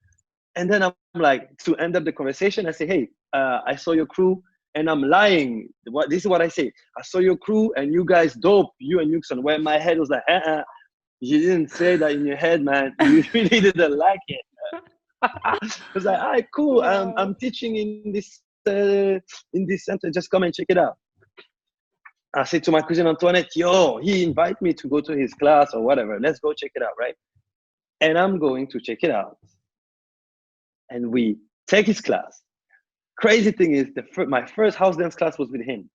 And then I'm like, to end up the conversation, I say, hey, I saw your crew. And I'm lying. This is what I say. I saw your crew and you guys dope, you and Newton. Where my head was like, you didn't say that in your head, man. You really didn't like it. I was like, all right, cool. I'm teaching in this center. Just come and check it out. I said to my cousin Antoinette, yo, he invited me to go to his class or whatever. Let's go check it out, right? And I'm going to check it out. And we take his class. Crazy thing is, my first house dance class was with him,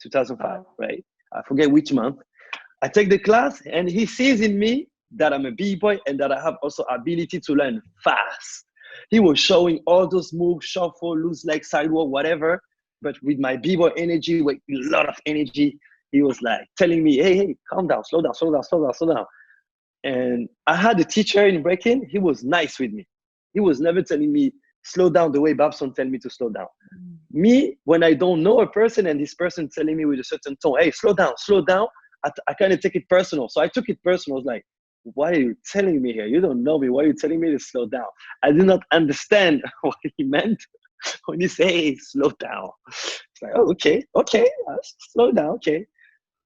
2005, right? I forget which month. I take the class and he sees in me that I'm a b-boy and that I have also ability to learn fast. He was showing all those moves, shuffle, loose leg, sidewalk, whatever. But with my b-boy energy, with a lot of energy, he was like telling me, hey, calm down, slow down, slow down, slow down, slow down. And I had a teacher in Breakin. He was nice with me. He was never telling me, slow down the way Babson tell me to slow down. Me, when I don't know a person and this person telling me with a certain tone, hey, slow down, I kind of take it personal. So I took it personal. I was like, why are you telling me here? You don't know me. Why are you telling me to slow down? I did not understand what he meant when he say, hey, slow down. It's like, oh, okay, slow down, okay.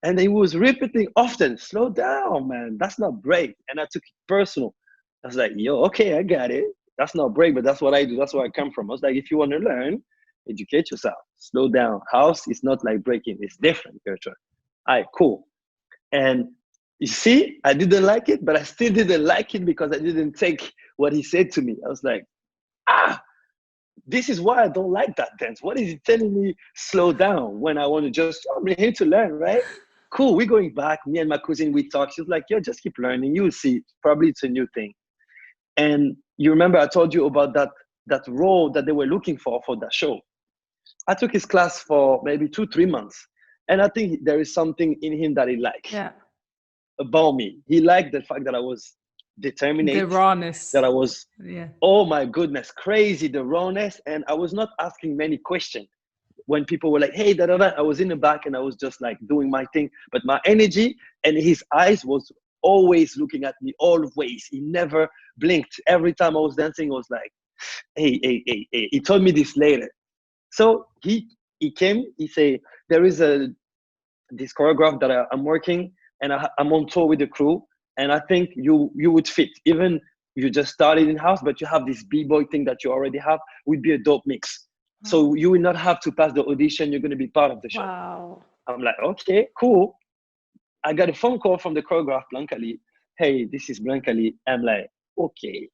And he was repeating often, slow down, man. That's not break. And I took it personal. I was like, yo, okay, I got it. That's not break, but that's what I do. That's where I come from. I was like, if you want to learn, educate yourself. Slow down. House is not like breaking. It's different, Gertrude. All right, cool. And you see, I didn't like it, but I still didn't like it because I didn't take what he said to me. I was like, this is why I don't like that dance. What is he telling me slow down when I want to just, I'm here to learn, right? Cool, we're going back. Me and my cousin, we talk. She's like, yo, just keep learning. You'll see. Probably it's a new thing. And you remember I told you about that role that they were looking for that show. I took his class for maybe 2-3 months. And I think there is something in him that he liked about me. He liked the fact that I was determined. The rawness. That I was, oh my goodness, crazy, the rawness. And I was not asking many questions. When people were like, hey, da-da-da, I was in the back and I was just like doing my thing. But my energy and his eyes was always looking at me, always. He never blinked. Every time I was dancing, I was like, hey. He told me this later. So he came, he said, there is this choreograph that I'm working and I'm on tour with the crew. And I think you would fit. Even you just started in house, but you have this b-boy thing that you already have, would be a dope mix. So you will not have to pass the audition. You're going to be part of the show. Wow. I'm like, okay, cool. I got a phone call from the choreograph, Blancali. Hey, this is Blancali. I'm like, okay.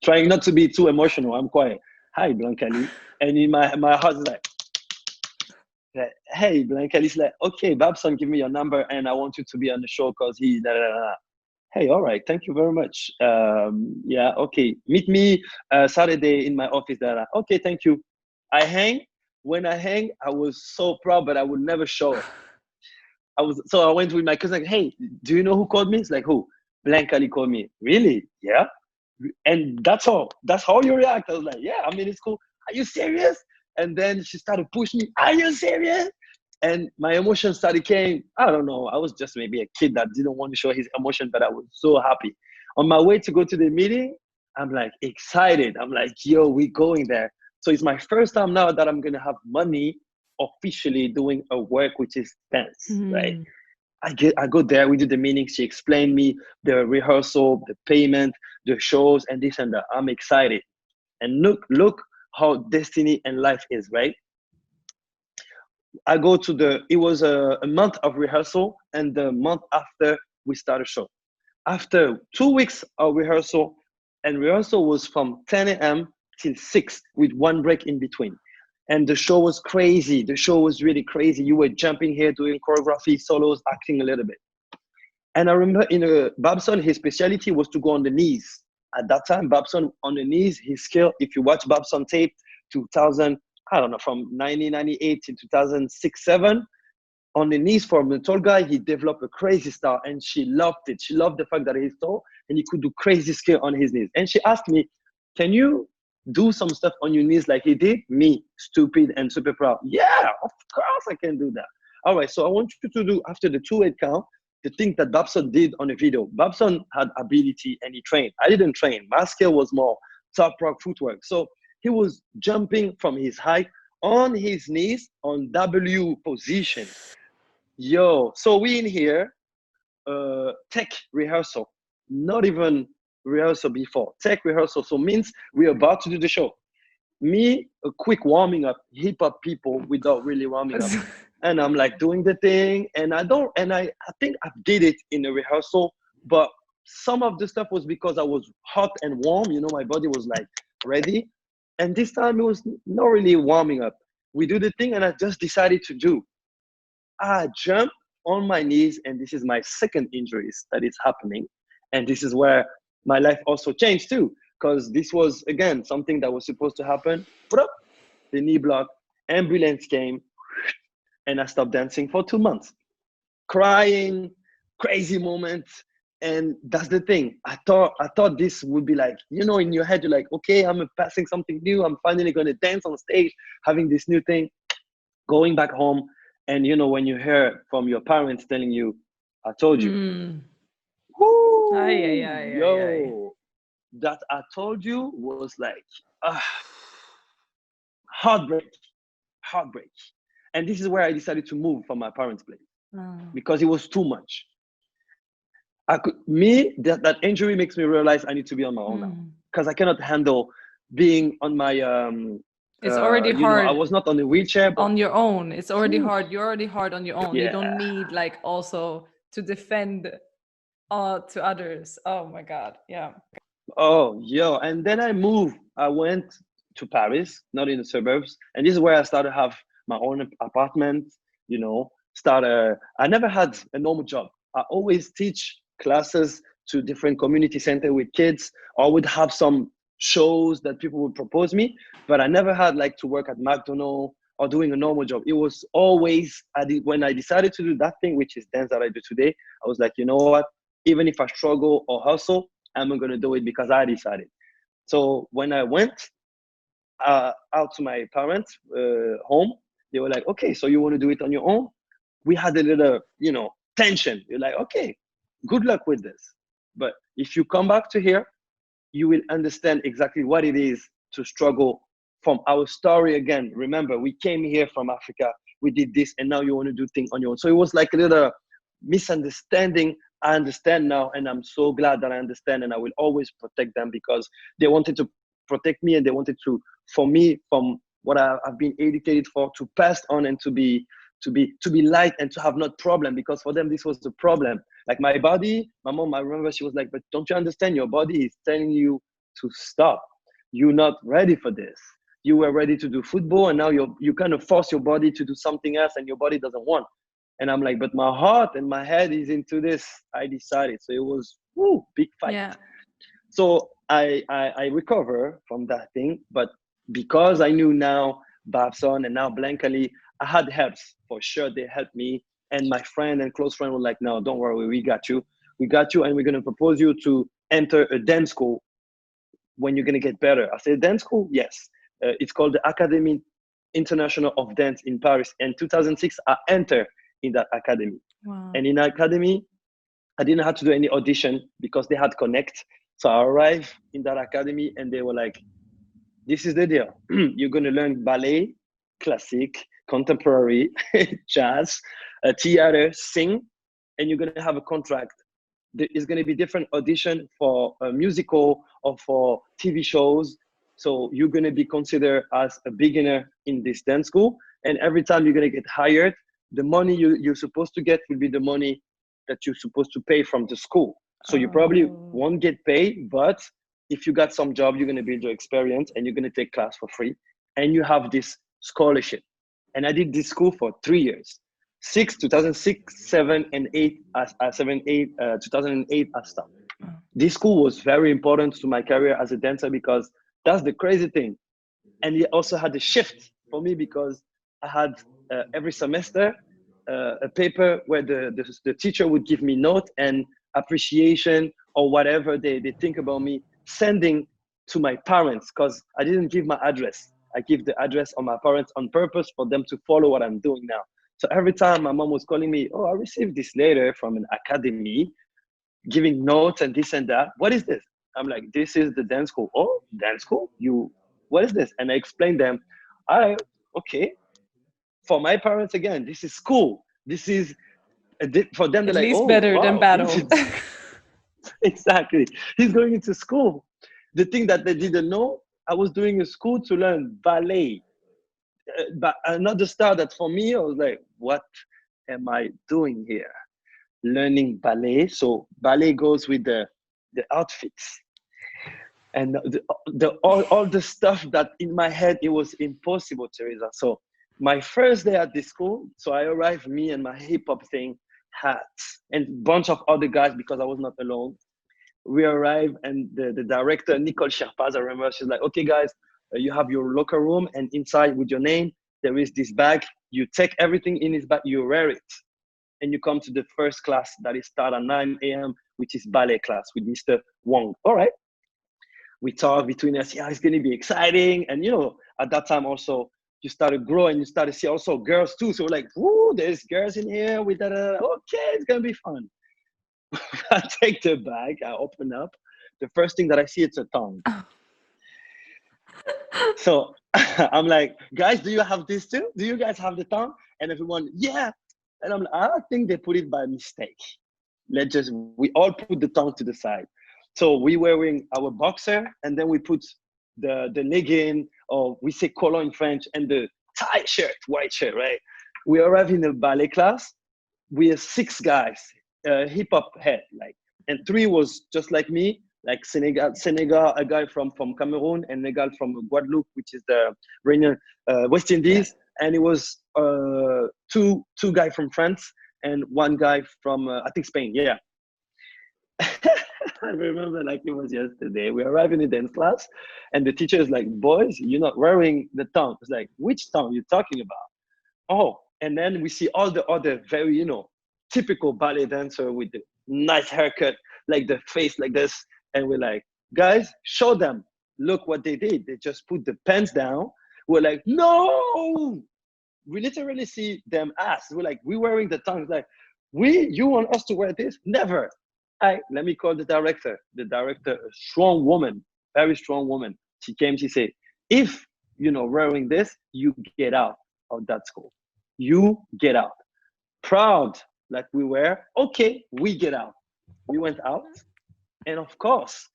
Trying not to be too emotional. I'm quiet. Hi, Blancali. And in my heart is like, hey, Blancali's like, okay, Babson, give me your number and I want you to be on the show because he, da, da, da. Hey, all right, thank you very much. Yeah, okay. Meet me Saturday in my office. Da, da. Okay, thank you. I hang. When I hang, I was so proud, but I would never show it. So I went with my cousin, like, hey, do you know who called me? It's like, who? Blancali called me. Really? Yeah. And that's all. That's how you react. I was like, yeah, I mean, it's cool. Are you serious? And then she started pushing me. Are you serious? And my emotion started came. I don't know. I was just maybe a kid that didn't want to show his emotion, but I was so happy. On my way to go to the meeting, I'm like excited. I'm like, yo, we going there. So it's my first time now that I'm going to have money officially doing a work which is dance, right? I go there, we do the meeting, she explained me the rehearsal, the payment, the shows, and this and that. I'm excited. And look how destiny and life is, right? I go to it was a month of rehearsal, and the month after we start a show. After 2 weeks of rehearsal, and rehearsal was from 10 a.m. till 6 with one break in between. And the show was crazy. The show was really crazy. You were jumping here, doing choreography, solos, acting a little bit. And I remember Babson, his specialty was to go on the knees. At that time, Babson on the knees, his skill, if you watch Babson tape, 2000, I don't know, from 1998 to 2006, 7, on the knees from the tall guy, he developed a crazy style and she loved it. She loved the fact that he's tall and he could do crazy skill on his knees. And she asked me, can you do some stuff on your knees like he did? Me, stupid and super proud. Yeah, of course I can do that. All right, so I want you to do, after the 2-8 count, the thing that Babson did on the video. Babson had ability and he trained. I didn't train. My skill was more Toprock footwork. So he was jumping from his height on his knees on W position. Yo, so we in here, tech rehearsal, not even rehearsal before, tech rehearsal. So means we're about to do the show. Me, a quick warming up, hip hop people without really warming up. And I'm like doing the thing, and I think I did it in a rehearsal, but some of the stuff was because I was hot and warm, you know, my body was like ready. And this time it was not really warming up. We do the thing, and I just decided to do. I jumped on my knees, and this is my second injuries that is happening. And this is where my life also changed too, because this was, again, something that was supposed to happen. But the knee block, ambulance came, and I stopped dancing for 2 months. Crying, crazy moments. And that's the thing. I thought this would be like, you know, in your head, you're like, okay, I'm passing something new. I'm finally going to dance on stage, having this new thing, going back home. And, you know, when you hear from your parents telling you, I told you, woo, yo, that I told you was like, heartbreak. And this is where I decided to move from my parents' place because it was too much. That injury makes me realize I need to be on my own now, because I cannot handle being on my it's already hard. I was not on the wheelchair, but on your own. It's already hard. You're already hard on your own. Yeah. You don't need like also to defend to others. Oh my God. Yeah. Oh, yo. And then I went to Paris, not in the suburbs. And this is where I started to have my own apartment, you know, I never had a normal job. I always teach classes to different community center with kids, or would have some shows that people would propose me, but I never had like to work at McDonald's or doing a normal job. It was always, when I decided to do that thing, which is dance that I do today, I was like, you know what, even if I struggle or hustle, I'm going to do it because I decided. So when I went out to my parents' home, they were like, okay, so you want to do it on your own? We had a little, you know, tension. You're like, okay, good luck with this. But if you come back to here, you will understand exactly what it is to struggle from our story again. Remember, we came here from Africa, we did this, and now you want to do things on your own. So it was like a little misunderstanding. I understand now, and I'm so glad that I understand, and I will always protect them because they wanted to protect me, and they wanted to, for me, from what I've been educated for, to pass on and to be light and to have not problem, because for them this was the problem. Like my body, my mom, I remember she was like, but don't you understand, your body is telling you to stop. You're not ready for this. You were ready to do football, and now you kind of force your body to do something else, and your body doesn't want. And I'm like, but my heart and my head is into this. I decided. So it was big fight. Yeah. So I recover from that thing, but because I knew now Babson and now Blankly, I had helps for sure. They helped me, and my friend and close friend were like, "No, don't worry, we got you, and we're gonna propose you to enter a dance school when you're gonna get better." I said, "Dance school? Yes." It's called the Academy International of Dance in Paris. In 2006, I entered in that academy. Wow. And in the academy, I didn't have to do any audition because they had Connect. So I arrived in that academy, and they were like, this is the deal. You're going to learn ballet, classic, contemporary, jazz, theater, sing, and you're going to have a contract. There is going to be different audition for a musical or for TV shows. So you're going to be considered as a beginner in this dance school. And every time you're going to get hired, the money you're supposed to get will be the money that you're supposed to pay from the school. So you probably won't get paid, but if you got some job, you're going to build your experience, and you're going to take class for free, and you have this scholarship. And I did this school for 3 years. 2006, 7, and 8, 2008, I stopped. This school was very important to my career as a dancer, because that's the crazy thing. And it also had a shift for me, because I had every semester a paper where the teacher would give me note and appreciation or whatever they think about me, sending to my parents, because I didn't give my address. I give the address of my parents on purpose for them to follow what I'm doing now. So every time my mom was calling me, oh, I received this letter from an academy giving notes and this and that. What is this? I'm like, this is the dance school. Oh, dance school? What is this? And I explained them, okay. For my parents, again, this is school. This is for them. They're At like, least oh better than wow, battle. exactly. He's going into school. The thing that they didn't know, I was doing a school to learn ballet. But another start that for me, I was like, what am I doing here? Learning ballet. So ballet goes with the outfits and all the stuff that in my head it was impossible, Teresa. So my first day at the school, so I arrived, me and my hip hop thing, hats, and a bunch of other guys because I was not alone. We arrived, and the director, Nicole Sherpaz, I remember, she's like, okay, guys, you have your locker room, and inside with your name, there is this bag. You take everything in this bag, you wear it, and you come to the first class that is start at 9 a.m., which is ballet class with Mr. Wong. All right. We talk between us, yeah, it's going to be exciting. And, at that time also, you start to grow and you start to see also girls too. So we're like, whoo, there's girls in here with that. Okay, it's going to be fun. I take the bag, I open up. The first thing that I see, it's a tongue. So I'm like, guys, do you have this too? Do you guys have the tongue? And everyone, yeah. And I'm like, I think they put it by mistake. We all put the tongue to the side. So we were wearing our boxer, and then we put the legging, or we say collar in French, and the tie shirt, white shirt, right? We arrived in the ballet class. We are 6 guys, hip hop head, like, and 3 was just like me, like Senegal, a guy from Cameroon, and a guy from Guadeloupe, which is the West Indies, and it was 2 guys from France and 1 guy from I think Spain. Yeah. I remember like it was yesterday. We arrived in the dance class, and the teacher is like, "Boys, you're not wearing the tongue." It's like, "Which tongue you talking about?" Oh, and then we see all the other very, typical ballet dancer with the nice haircut, like the face like this, and we're like, "Guys, show them. Look what they did. They just put the pants down." We're like, "No!" We literally see them ask. We're like, "We're wearing the tongue." It's like, you want us to wear this? Never. Let me call the director. The director, a strong woman, very strong woman. She came, she said, if wearing this, you get out of that school. You get out. Proud like we were, okay, we get out. We went out. And of course,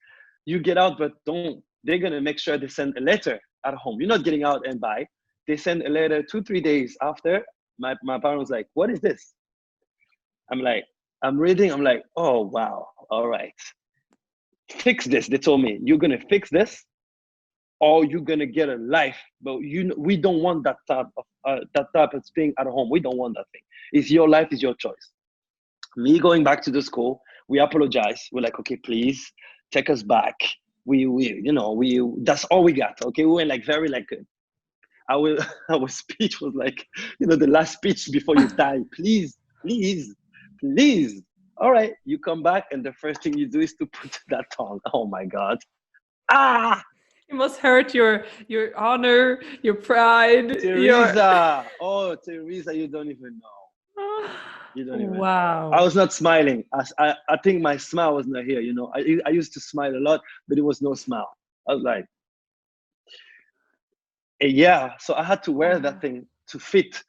you get out, but they're going to make sure they send a letter at home. You're not getting out and buy. They send a letter 2-3 days after. My parents was like, what is this? I'm reading, I'm like, oh, wow, all right. Fix this, they told me. You're gonna fix this, or you're gonna get a life. But we don't want that type of thing at home. We don't want that thing. It's your life, it's your choice. Me going back to the school, we apologize. We're like, okay, please take us back. That's all we got. Okay, we were like very like our speech was like, the last speech before you die. Please. All right, you come back, and the first thing you do is to put that tongue. Oh my God. It must hurt your honor, your pride. Teresa. Oh, Teresa, you don't even know. You don't even Wow. know. I was not smiling. I think my smile was not here. I used to smile a lot, but it was no smile. I was like, yeah. So I had to wear that thing to fit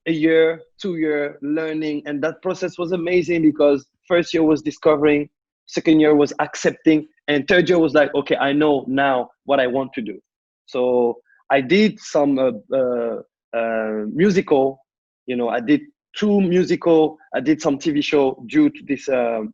a year, 2 year learning. And that process was amazing because first year was discovering, second year was accepting, and third year was like, okay, I know now what I want to do. So I did some musical, I did 2 musical, I did some TV show due to this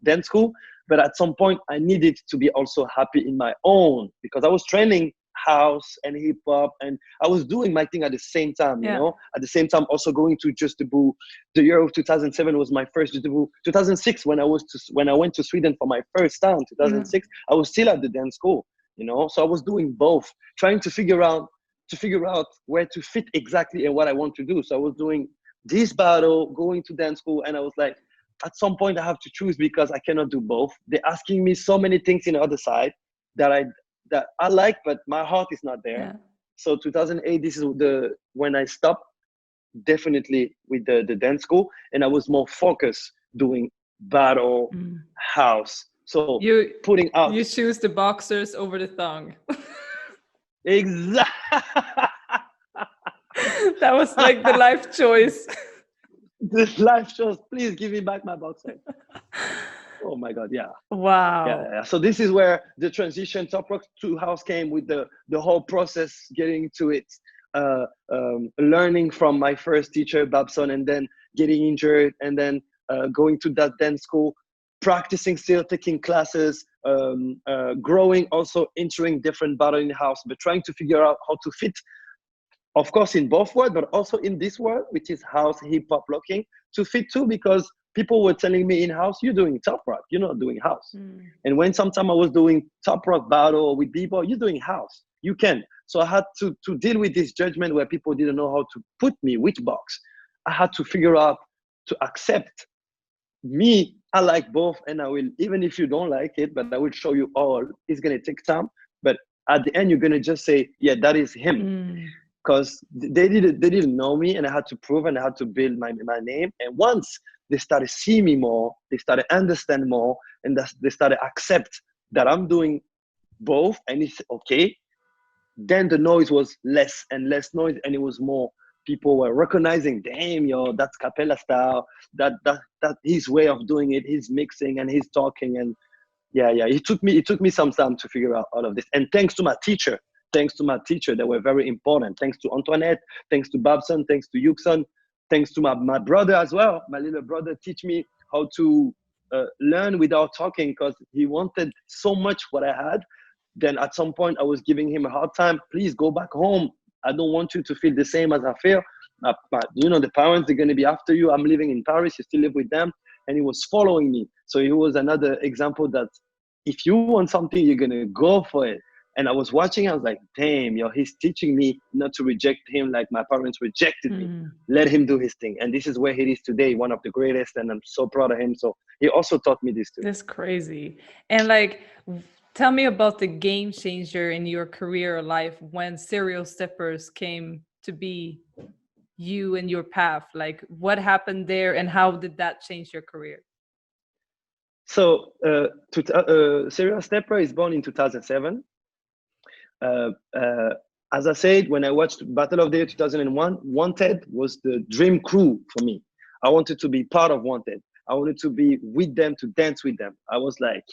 dance school. But at some point I needed to be also happy in my own, because I was training house and hip hop, and I was doing my thing at the same time. At the same time also going to Just Debout. The year of 2007 was my first Just Debout. 2006 when I went to Sweden for my first time, 2006, I was still at the dance school, so I was doing both, trying to figure out where to fit exactly and what I want to do. So I was doing this battle, going to dance school, and I was like, at some point I have to choose because I cannot do both. They're asking me so many things in the other side that I like, but my heart is not there. Yeah. So 2008, this is when I stopped definitely with the dance school, and I was more focused doing battle, house. So putting out. You choose the boxers over the thong. Exactly. That was like the life choice. This life choice, please give me back my boxer. Oh my God, yeah. Wow. Yeah. So this is where the transition Toprock to house came, with the whole process, getting to it, learning from my first teacher, Babson, and then getting injured, and then going to that dance school, practicing still, taking classes, growing, also entering different battle in house, but trying to figure out how to fit, of course, in both worlds, but also in this world, which is house, hip hop, locking, to fit too, because people were telling me in house, you're doing top rock, you're not doing house. And when sometime I was doing top rock battle with b-boy, you're doing house, you can. So I had to deal with this judgment where people didn't know how to put me which box. I had to figure out to accept me. I like both, and I will, even if you don't like it, but I will show you all. It's gonna take time, but at the end, you're gonna just say, yeah, that is him. Because they didn't know me, and I had to prove, and I had to build my name. And once they started seeing me more, they started understand more, and they started accept that I'm doing both, and it's okay. Then the noise was less and less noise, and it was more people were recognizing, damn, yo, that's Kapela style, that his way of doing it, his mixing and his talking. And yeah, it took me some time to figure out all of this. And thanks to my teacher, they were very important. Thanks to Antoinette, thanks to Babson, thanks to Yuxon, thanks to my brother as well. My little brother teach me how to learn without talking, because he wanted so much what I had. Then at some point I was giving him a hard time. Please go back home. I don't want you to feel the same as I feel. But you know, the parents are going to be after you. I'm living in Paris. You still live with them. And he was following me. So he was another example that if you want something, you're going to go for it. And I was watching, I was like, damn, yo, he's teaching me not to reject him like my parents rejected me. Let him do his thing. And this is where he is today, one of the greatest. And I'm so proud of him. So he also taught me this too. That's crazy. And like, tell me about the game changer in your career or life when Serial Stepperz came to be you and your path. Like, what happened there, and how did that change your career? So Serial Stepperz is born in 2007. As I said, when I watched Battle of the Year 2001, Wanted was the dream crew for me. I wanted to be part of Wanted. I wanted to be with them, to dance with them. I was like,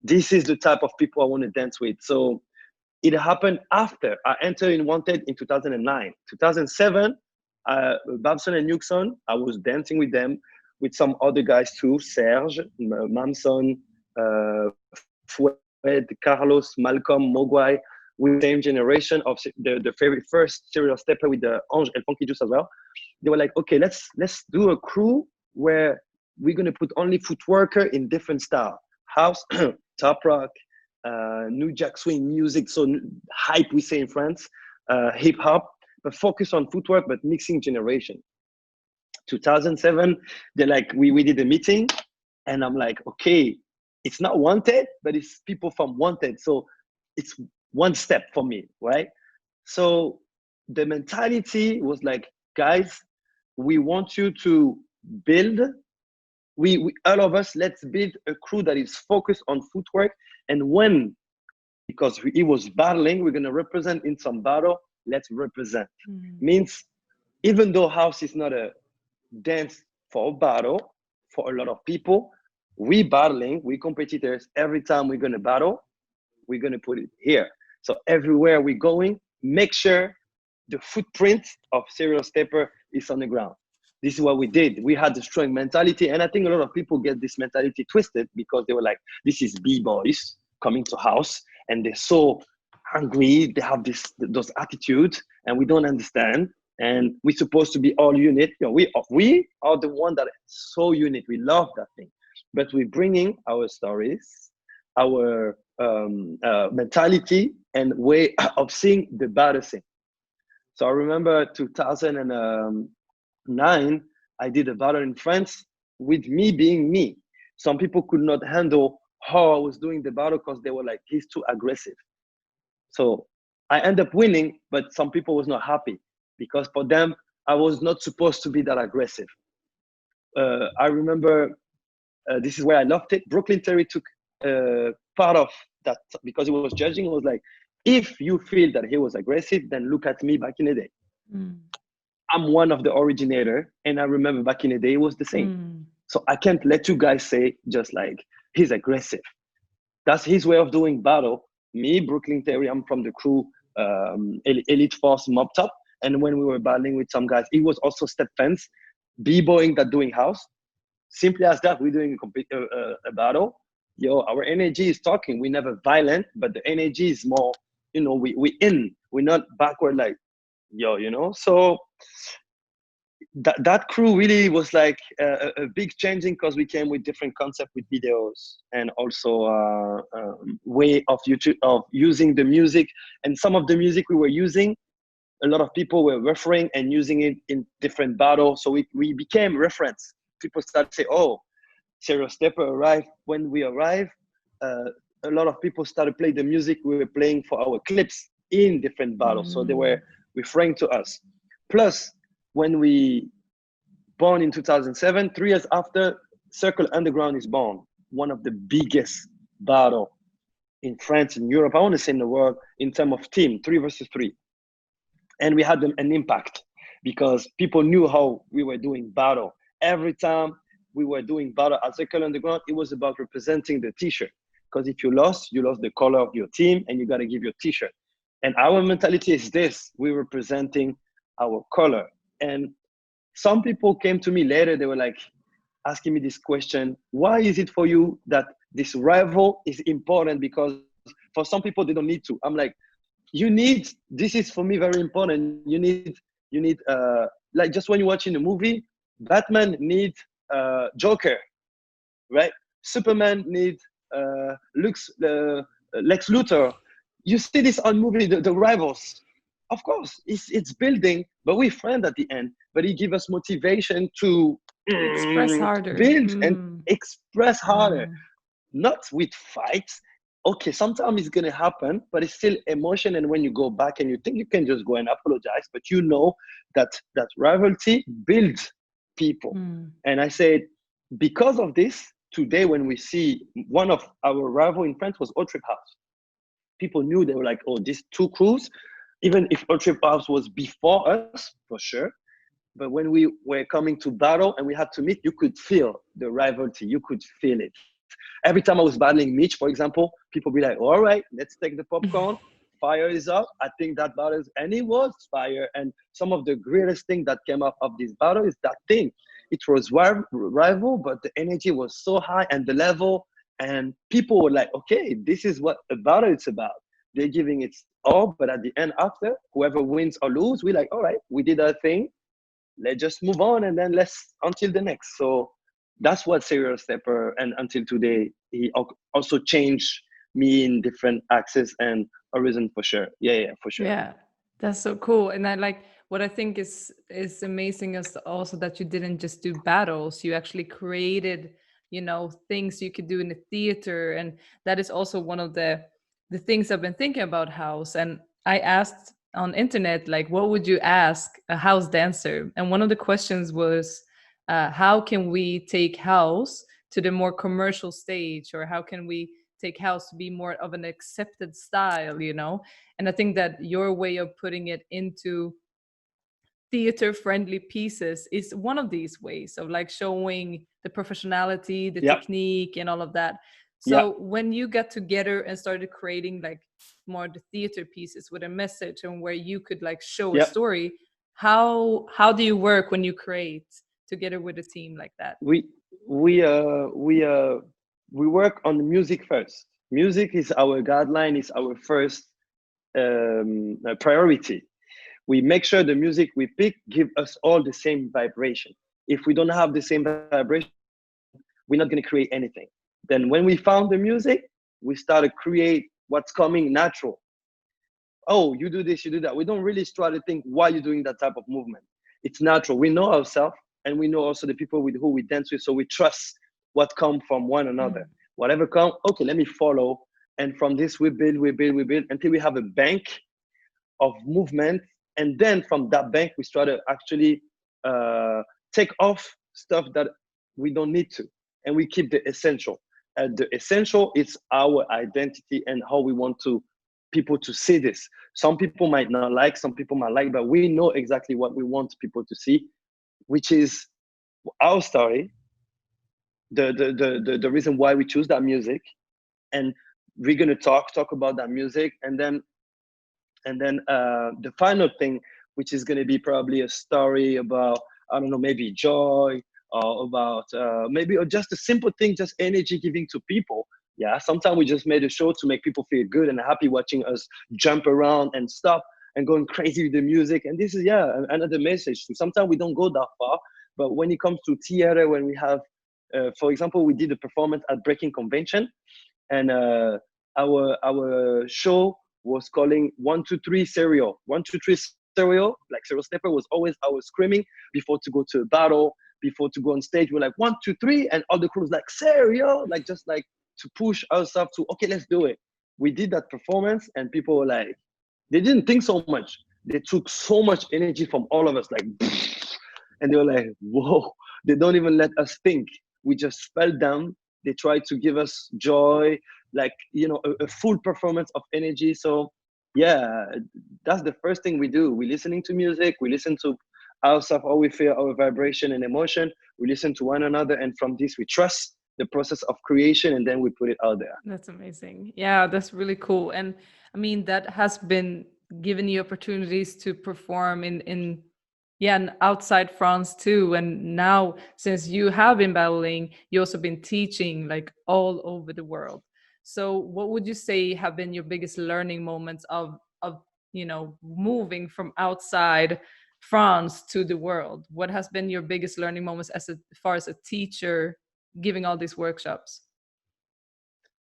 this is the type of people I want to dance with. So it happened after I entered in Wanted in 2009. 2007, Babson and Yuxon, I was dancing with them, with some other guys too, Serge, Mamson, Foued, Carlos, Malcolm, Mogwai, with the same generation of the very first Serial Stepper with the Ange and Funky Juice as well. They were like, okay, let's do a crew where we're going to put only footworker in different style. House, top rock, new jack swing music, so hype we say in France, hip hop, but focus on footwork, but mixing generation. 2007, they're like, we did a meeting, and I'm like, okay, it's not Wanted, but it's people from Wanted. So it's one step for me, right? So the mentality was like, guys, we want you to build, we all of us, let's build a crew that is focused on footwork. And when, because he was battling, we're gonna represent in some battle, let's represent. Means, even though house is not a dance for a battle, for a lot of people, we battling, we competitors, every time we're gonna battle, we're gonna put it here. So everywhere we're going, make sure the footprint of Serial Stepper is on the ground. This is what we did. We had the strong mentality. And I think a lot of people get this mentality twisted, because they were like, this is B-boys coming to house, and they're so hungry. They have those attitudes, and we don't understand. And we're supposed to be all unit. You know, we are the one that is so unit. We love that thing. But we're bringing our stories, our mentality and way of seeing the battle scene. So I remember 2009, I did a battle in France with me being me. Some people could not handle how I was doing the battle, because they were like, he's too aggressive. So I ended up winning, but some people was not happy, because for them, I was not supposed to be that aggressive. I remember, this is where I loved it. Brooklyn Terry took part of that, because he was judging. It was like, if you feel that he was aggressive, then look at me back in the day. I'm one of the originator, and I remember back in the day it was the same. So I can't let you guys say just like he's aggressive. That's his way of doing battle. Me, Brooklyn Terry, I'm from the crew, Elite Force Mob Top. And when we were battling with some guys, it was also step fence, b-boying that doing house. Simply as that, we're doing a battle. Yo, our energy is talking. We're never violent, but the energy is more, we're not backward like, yo, So that crew really was like a big changing, because we came with different concept with videos, and also way of YouTube of using the music. And some of the music we were using, a lot of people were referring and using it in different battles. So we became reference. People started to say, oh, Serious Stepper arrived. When we arrived, a lot of people started playing the music we were playing for our clips in different battles. So they were referring to us. Plus, when we born in 2007, 3 years after, Circle Underground is born. One of the biggest battle in France, in Europe, I want to say in the world, in terms of team, 3 versus 3. And we had an impact because people knew how we were doing battle. Every time we were doing battle at Circle Underground, it was about representing the t-shirt. Because if you lost the color of your team, and you got to give your t-shirt. And our mentality is this: we're representing our color. And some people came to me later, they were like asking me this question: why is it for you that this rival is important? Because for some people, they don't need to. I'm like, this is for me very important. You need like, just when you're watching a movie, Batman needs Joker, right? Superman needs Lex Luthor. You see this on movie, the rivals. Of course, it's building, but we friend at the end. But it gives us motivation to express harder, build and express harder, not with fights. Okay, sometimes it's gonna happen, but it's still emotion. And when you go back and you think you can just go and apologize, but that rivalry builds people. And I said, because of this, today when we see one of our rival in France was Trip House, people knew, they were like, oh, these two crews. Even if Trip House was before us, for sure, but when we were coming to battle and we had to meet, you could feel the rivalry. You could feel it. Every time I was battling Mitch, for example, people be like, all right, let's take the popcorn. Fire is up. I think that battle is, and it was fire. And some of the greatest thing that came up of this battle is that thing. It was rival, but the energy was so high and the level, and people were like, okay, this is what a battle is about. They're giving it all, but at the end, after, whoever wins or lose, we're like, all right, we did our thing. Let's just move on, and then let's until the next. So that's what Serious Stepper, and until today, he also changed me in different axes and horizon, for sure. Yeah, for sure. Yeah, that's so cool. And I like, what I think is amazing is also that you didn't just do battles, you actually created, things you could do in the theater. And that is also one of the things I've been thinking about house. And I asked on internet, like, what would you ask a house dancer? And one of the questions was, how can we take house to the more commercial stage, or how can we take house to be more of an accepted style? And I think that your way of putting it into theater friendly pieces is one of these ways of like showing the professionality, the technique, and all of that. So when you got together and started creating like more the theater pieces with a message and where you could like show a story, how do you work when you create together with a team like that? We work on the music first. Music is our guideline, is our first priority. We make sure the music we pick give us all the same vibration. If we don't have the same vibration, we're not going to create anything. Then when we found the music, we started create what's coming natural. Oh, you do this, you do that. We don't really try to think why you're doing that type of movement. It's natural. We know ourselves, and we know also the people with who we dance with, so we trust what come from one another. Whatever come, okay, let me follow. And from this, we build until we have a bank of movement. And then from that bank, we try to actually take off stuff that we don't need to. And we keep the essential. The essential is our identity and how we want to people to see this. Some people might not like, some people might like, but we know exactly what we want people to see, which is our story, the reason why we choose that music, and we're gonna talk about that music, and then the final thing, which is gonna be probably a story about, I don't know, maybe joy, or about maybe, or just a simple thing, just energy giving to people. Yeah, sometimes we just made a show to make people feel good and happy watching us jump around and stuff and going crazy with the music. And this is, yeah, another message. Sometimes we don't go that far, but when it comes to theater, when we have, for example, we did a performance at Breakin convention, and our show was calling 1, 2, 3 serial. 1, 2, 3 serial, like serial stepper was always our screaming before to go to a battle, before to go on stage. We're like 1, 2, 3, and all the crew was like serial, like just like to push ourselves to, okay, let's do it. We did that performance, and people were like, they didn't think so much. They took so much energy from all of us, like, and they were like, whoa, they don't even let us think. We just fell down. They tried to give us joy, like, you know, a full performance of energy. So yeah, that's the first thing we do. We're listening to music, we listen to ourselves, how we feel, our vibration and emotion. We listen to one another, and from this we trust the process of creation, and then we put it out there. That's amazing. Yeah, that's really cool. And I mean, that has been giving you opportunities to perform in yeah, and outside France too. And now, since you have been battling, you also been teaching like all over the world. So what would you say have been your biggest learning moments of moving from outside France to the world? What has been your biggest learning moments as far as a teacher giving all these workshops?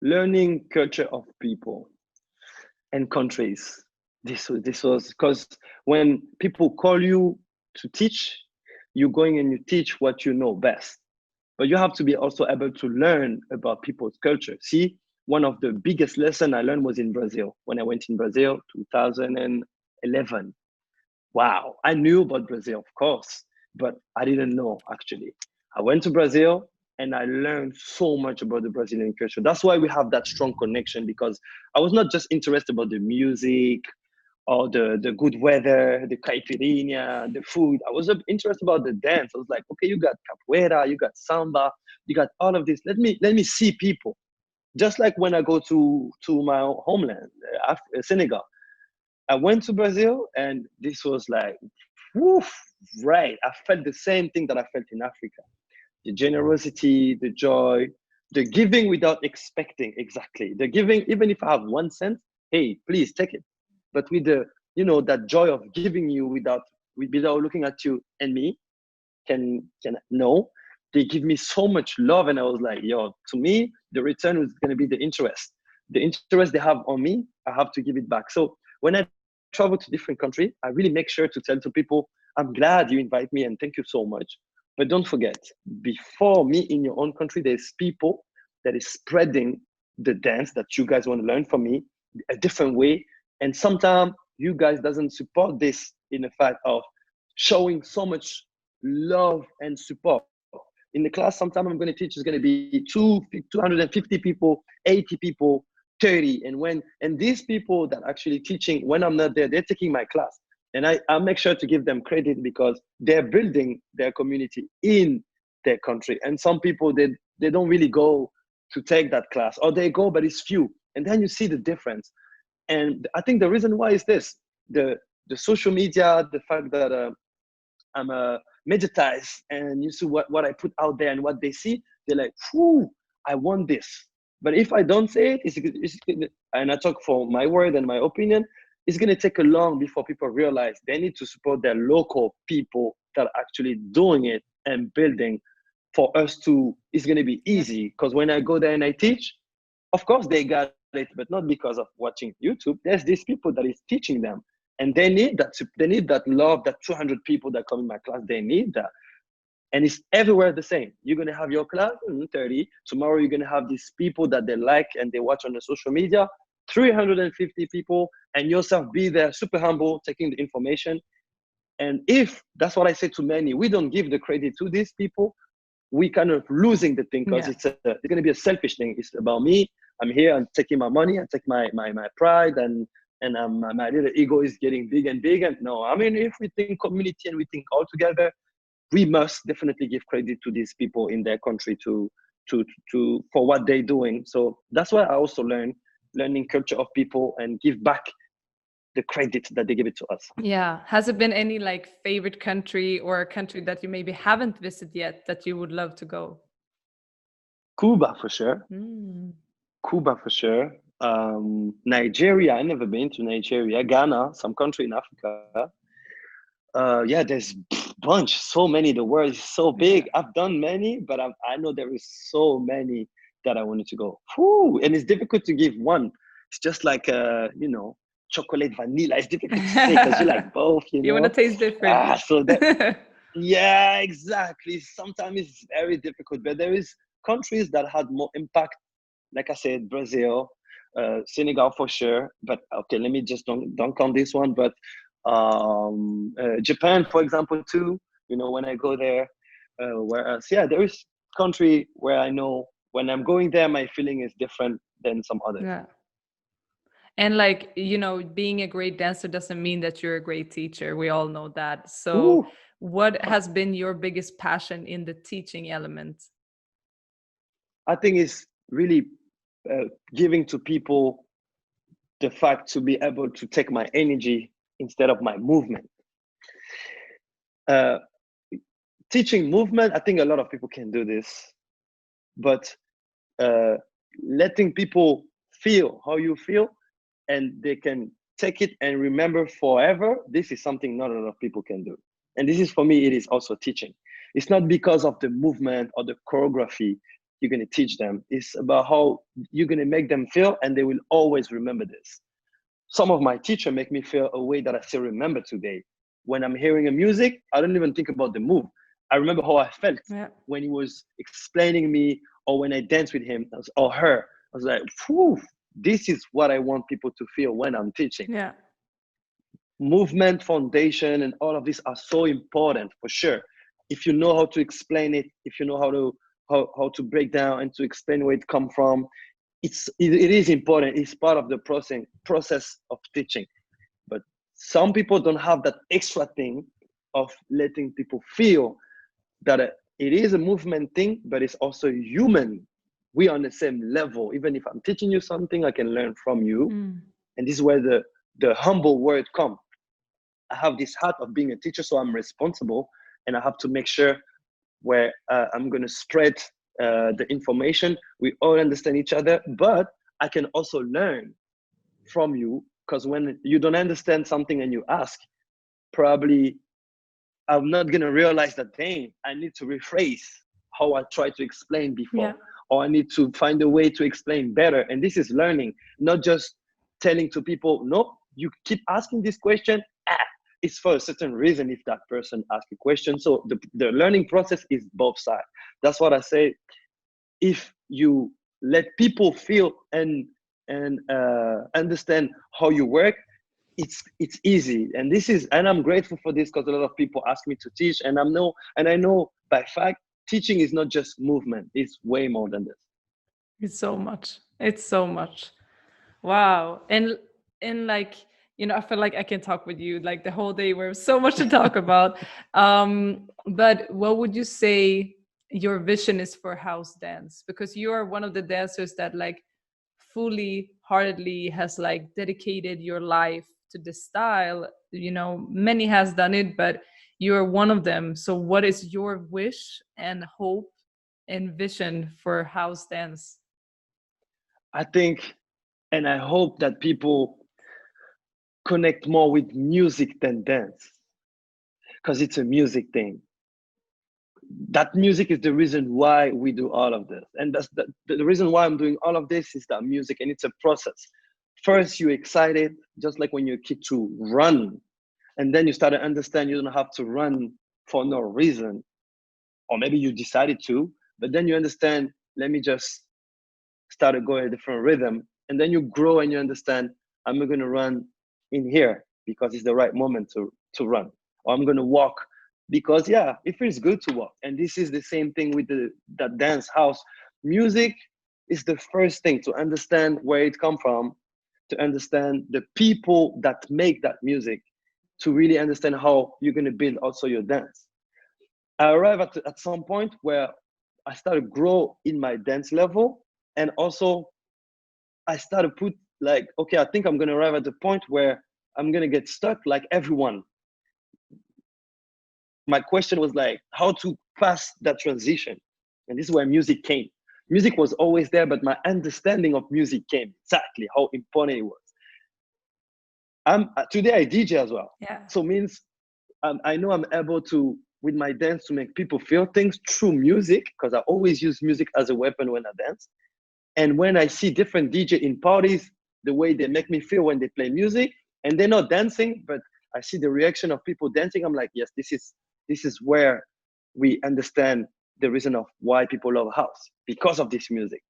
Learning culture of people and countries. This was because when people call you to teach, you're going and you teach what you know best. But you have to be also able to learn about people's culture. See, one of the biggest lessons I learned was in Brazil. When I went in Brazil, 2011. Wow, I knew about Brazil, of course, but I didn't know actually. I went to Brazil and I learned so much about the Brazilian culture. That's why we have that strong connection, because I was not just interested about the music or the good weather, the caipirinha, the food. I was interested about the dance. I was like, okay, you got capoeira, you got samba, you got all of this. Let me see people. Just like when I go to my homeland, Senegal. I went to Brazil, and this was like, woof, right. I felt the same thing that I felt in Africa. The generosity, the joy, the giving without expecting, exactly. The giving, even if I have 1 cent, hey, please take it. But with the, that joy of giving you without looking at you and me, can know, they give me so much love. And I was like, yo, to me, the return is going to be the interest. The interest they have on me, I have to give it back. So when I travel to different countries, I really make sure to tell to people, I'm glad you invite me and thank you so much. But don't forget, before me in your own country, there's people that is spreading the dance that you guys want to learn from me a different way. And sometimes you guys doesn't support this in the fact of showing so much love and support. In the class, sometimes I'm going to teach is going to be 250 people, 80 people, 30. And these people that actually teaching, when I'm not there, they're taking my class. And I make sure to give them credit because they're building their community in their country. And some people, they don't really go to take that class, or they go, but it's few. And then you see the difference. And I think the reason why is this, the social media, the fact that I'm meditatized, and you see what I put out there and what they see, they're like, whew, I want this. But if I don't say it, and I talk for my word and my opinion, it's going to take a long before people realize they need to support their local people that are actually doing it and building. For us to, it's going to be easy, because when I go there and I teach, of course they got it, but not because of watching YouTube. There's these people that is teaching them, and they need that. They need that love. That 200 people that come in my class, they need that. And it's everywhere the same. You're going to have your class, 30. Tomorrow, you're going to have these people that they like and they watch on the social media, 350 people, and yourself be there, super humble, taking the information. And if, that's what I say to many, we don't give the credit to these people, we kind of losing the thing, because it's going to be a selfish thing. It's about me. I'm here and taking my money, I take my pride, and my little ego is getting big and big. And no, I mean, if we think community and we think all together, we must definitely give credit to these people in their country to for what they're doing. So that's why I also learning culture of people and give back the credit that they give it to us. Yeah. Has it been any like favorite country or a country that you maybe haven't visited yet that you would love to go? Cuba for sure. Mm. Cuba for sure. Nigeria, I never been to Nigeria. Ghana, some country in Africa. Yeah, there's bunch, so many. The world is so big. I've done many, but I know there is so many that I wanted to go. Whew, and it's difficult to give one. It's just like chocolate vanilla. It's difficult to say because you like both. You want to taste different. So that yeah, exactly. Sometimes it's very difficult, but there is countries that had more impact. Like I said, Brazil, Senegal for sure. But okay, let me just don't count this one. But Japan, for example, too. When I go there, whereas yeah, there is country where I know when I'm going there, my feeling is different than some others. Yeah. And like, being a great dancer doesn't mean that you're a great teacher. We all know that. So Ooh. what has been your biggest passion in the teaching element? I think it's really giving to people the fact to be able to take my energy instead of my movement. Teaching movement, I think a lot of people can do this, but letting people feel how you feel and they can take it and remember forever, this is something not a lot of people can do. And this is, for me, it is also teaching. It's not because of the movement or the choreography you're going to teach them. It's about how you're going to make them feel, and they will always remember this. Some of my teachers make me feel a way that I still remember today. When I'm hearing a music, I don't even think about the move. I remember how I felt when he was explaining me, or when I danced with him or her. I was like, whew, this is what I want people to feel when I'm teaching. Yeah. Movement, foundation, and all of this are so important for sure. If you know how to explain it, if you know how to break down and to explain where it come from, it is important. It's part of the process of teaching. But some people don't have that extra thing of letting people feel that it is a movement thing, but it's also human. We are on the same level. Even if I'm teaching you something, I can learn from you. And this is where the humble word comes. I have this heart of being a teacher, so I'm responsible, and I have to make sure where I'm going to spread the information. We all understand each other, but I can also learn from you, because when you don't understand something and you ask, probably I'm not going to realize that, dang, I need to rephrase how I tried to explain before, or I need to find a way to explain better. And this is learning, not just telling to people, no, you keep asking this question. It's for a certain reason if that person asks a question. So the learning process is both sides. That's what I say. If you let people feel and understand how you work, it's easy. And I'm grateful for this, because a lot of people ask me to teach, and I know by fact teaching is not just movement. It's way more than this. It's so much. Wow. And like, I feel like I can talk with you like the whole day. We're so much to talk about. But what would you say your vision is for house dance? Because you are one of the dancers that like fully heartedly has like dedicated your life to this style. Many has done it, but you're one of them. So what is your wish and hope and vision for house dance? I think, and I hope that people connect more with music than dance, because it's a music thing. That music is the reason why we do all of this. And that's the reason why I'm doing all of this is that music, and it's a process. First, you're excited, just like when you're a kid, to run. And then you start to understand you don't have to run for no reason. Or maybe you decided to, but then you understand, let me just start to go a different rhythm. And then you grow and you understand, I'm going to run in here because it's the right moment to run. Or I'm going to walk because, yeah, it feels good to walk. And this is the same thing with that dance house music. is the first thing, to understand where it come from, to understand the people that make that music, to really understand how you're going to build also your dance. I arrived at some point where I started grow in my dance level, and also I started put like, okay, I think I'm going to arrive at the point where I'm going to get stuck like everyone. My question was like, how to pass that transition. And this is where music came. Music was always there, but my understanding of music came, exactly how important it was. I'm today I DJ as well. Yeah. So means I know I'm able to, with my dance, to make people feel things through music, because I always use music as a weapon when I dance. And when I see different DJ in parties, the way they make me feel when they play music, and they're not dancing, but I see the reaction of people dancing, I'm like, yes, this is where we understand the reason of why people love house, because of this music.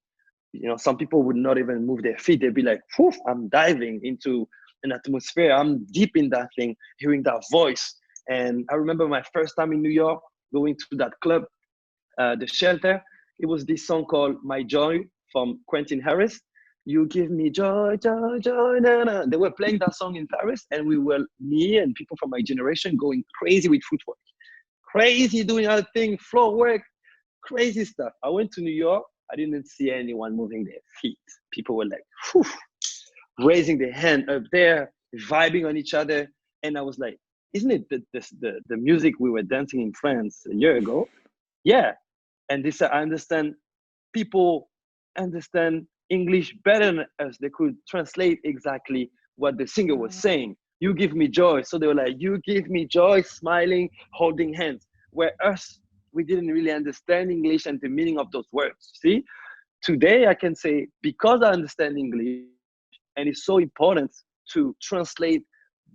You know, some people would not even move their feet. They'd be like, poof, I'm diving into an atmosphere. I'm deep in that thing, hearing that voice. And I remember my first time in New York, going to that club, the Shelter. It was this song called My Joy from Quentin Harris. You give me joy, joy, joy, na, na. They were playing that song in Paris, and we were, me and people from my generation, going crazy with footwork. Crazy doing our thing, floor work, crazy stuff. I went to New York. I didn't see anyone moving their feet. People were like, whew, raising their hand up there, vibing on each other. And I was like, isn't it the music we were dancing in France a year ago? Yeah. And this, I understand people understand English better than us. They could translate exactly what the singer was saying. You give me joy. So they were like, you give me joy, smiling, holding hands. Where us, we didn't really understand English and the meaning of those words. See, today I can say, because I understand English, and it's so important to translate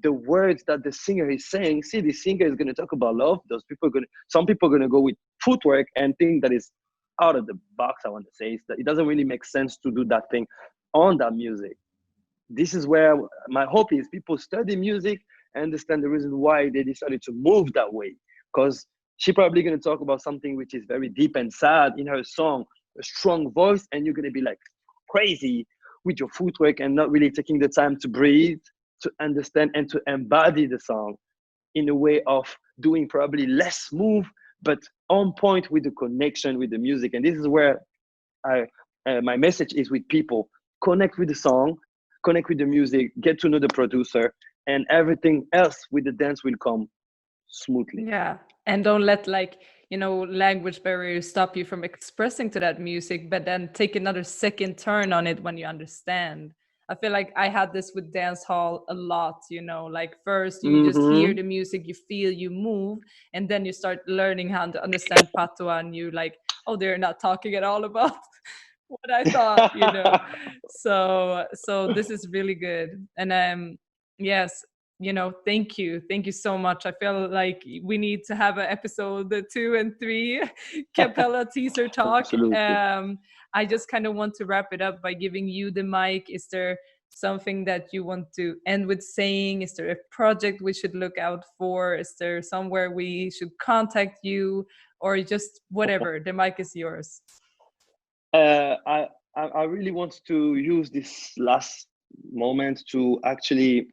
the words that the singer is saying. See, the singer is going to talk about love. Those people are going to, some people are going to go with footwork and think that is out of the box. I want to say is that it doesn't really make sense to do that thing on that music. This is where my hope is people study music and understand the reason why they decided to move that way. Because she's probably going to talk about something which is very deep and sad in her song, a strong voice, and you're going to be like crazy with your footwork and not really taking the time to breathe, to understand and to embody the song in a way of doing probably less move, but on point with the connection with the music. And this is where my message is with people: connect with the song, connect with the music, get to know the producer, and everything else with the dance will come smoothly. Yeah. And don't let language barriers stop you from expressing to that music, but then take another second turn on it when you understand. I feel like I had this with dance hall a lot, like first you just hear Mm-hmm. the music, you feel, you move, and then you start learning how to understand patois, and you like, oh, they're not talking at all about what I thought. So this is really good. And yes, thank you so much. I feel like we need to have an episode 2 and 3 Kapela teaser talk. Absolutely. I just kind of want to wrap it up by giving you the mic. Is there something that you want to end with saying? Is there a project we should look out for? Is there somewhere we should contact you, or just whatever? The mic is yours. uh, I, I really want to use this last moment to actually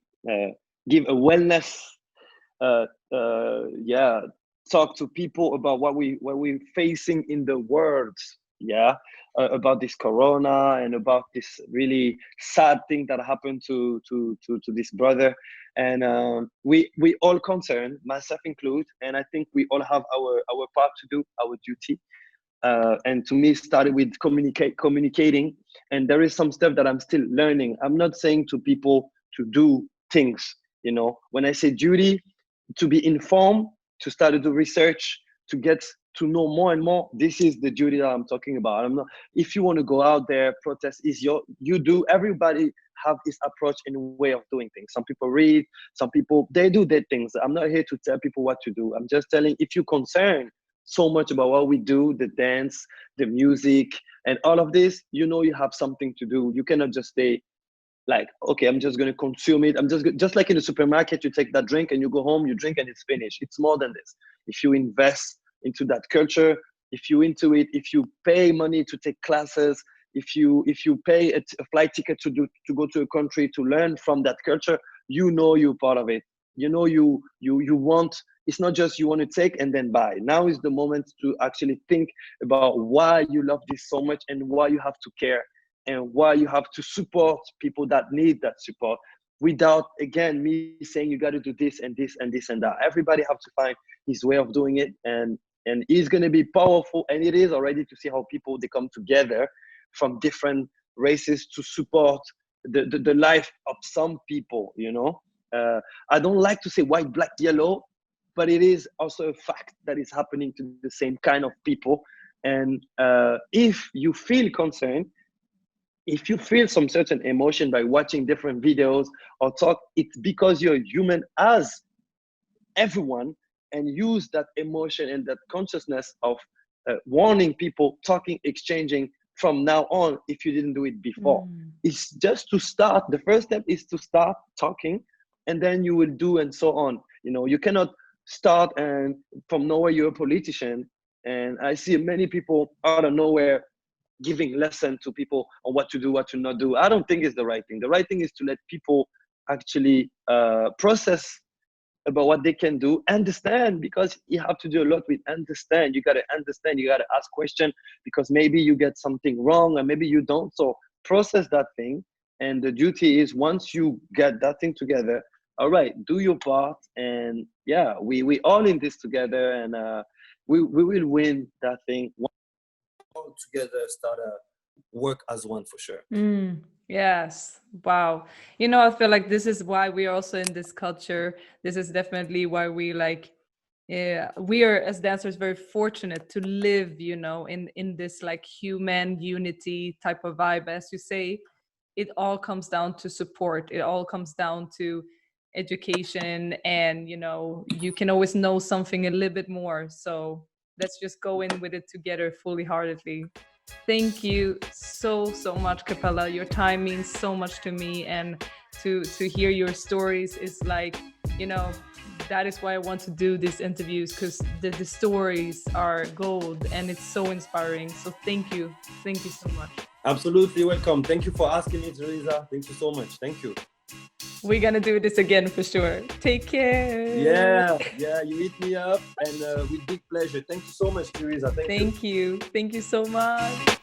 give a wellness, uh, yeah, talk to people about what we're facing in the world. Yeah, about this corona and about this really sad thing that happened to this brother. And we all concerned, myself included, and I think we all have our part to do, our duty. And to me started with communicating, and there is some stuff that I'm still learning. I'm not saying to people to do things, when I say duty, to be informed, to start to do research, to get to know more and more. This is the duty that I'm talking about. I'm not, if you want to go out there, protest is you do. Everybody have his approach and way of doing things. Some people read, some people, they do their things. I'm not here to tell people what to do. I'm just telling, if you're concerned so much about what we do, the dance, the music, and all of this, you have something to do. You cannot just stay like, okay, I'm just going to consume it. I'm just like in the supermarket, you take that drink and you go home, you drink and it's finished. It's more than this. If you invest into that culture, if you into it, if you pay money to take classes, if you pay a flight ticket to go to a country to learn from that culture, you know you're part of it. You know you want. It's not just you want to take and then buy. Now is the moment to actually think about why you love this so much and why you have to care and why you have to support people that need that support, without again me saying you got to do this and this and this and that. Everybody have to find his way of doing it, and it's going to be powerful, and it is already, to see how people they come together from different races to support the life of some people, you know. I don't like to say white, black, yellow, but it is also a fact that is happening to the same kind of people. And if you feel concerned, if you feel some certain emotion by watching different videos or talk, it's because you're human as everyone, and use that emotion and that consciousness of warning people, talking, exchanging from now on if you didn't do it before. It's just to start. The first step is to start talking, and then you will do and so on. You know, you cannot start and from nowhere you're a politician. And I see many people out of nowhere giving lesson to people on what to do, what to not do. I don't think it's the right thing. The right thing is to let people actually process about what they can do, understand, because you have to do a lot with understand. You got to understand, you got to ask questions, because maybe you get something wrong and maybe you don't. So process that thing. And the duty is, once you get that thing together, all right, do your part. And yeah, we all in this together, and we will win that thing. All together, start a work as one for sure. Yes. Wow. You know, I feel like this is why we are also in this culture. This is definitely why we like, we are as dancers very fortunate to live, you know, in this like human unity type of vibe. As you say, it all comes down to support. It all comes down to education, and, you know, you can always know something a little bit more. So let's just go in with it together fully heartedly. Thank you so much, Kapela. Your time means so much to me, and to hear your stories is like, you know, that is why I want to do these interviews, because the stories are gold and it's so inspiring. So thank you so much. Absolutely welcome. Thank you for asking me, Teresa. Thank you so much. Thank you. We're gonna do this again for sure. Take care. Yeah, you hit me up, and with big pleasure. Thank you so much, Teresa. Thank you. Thank you so much.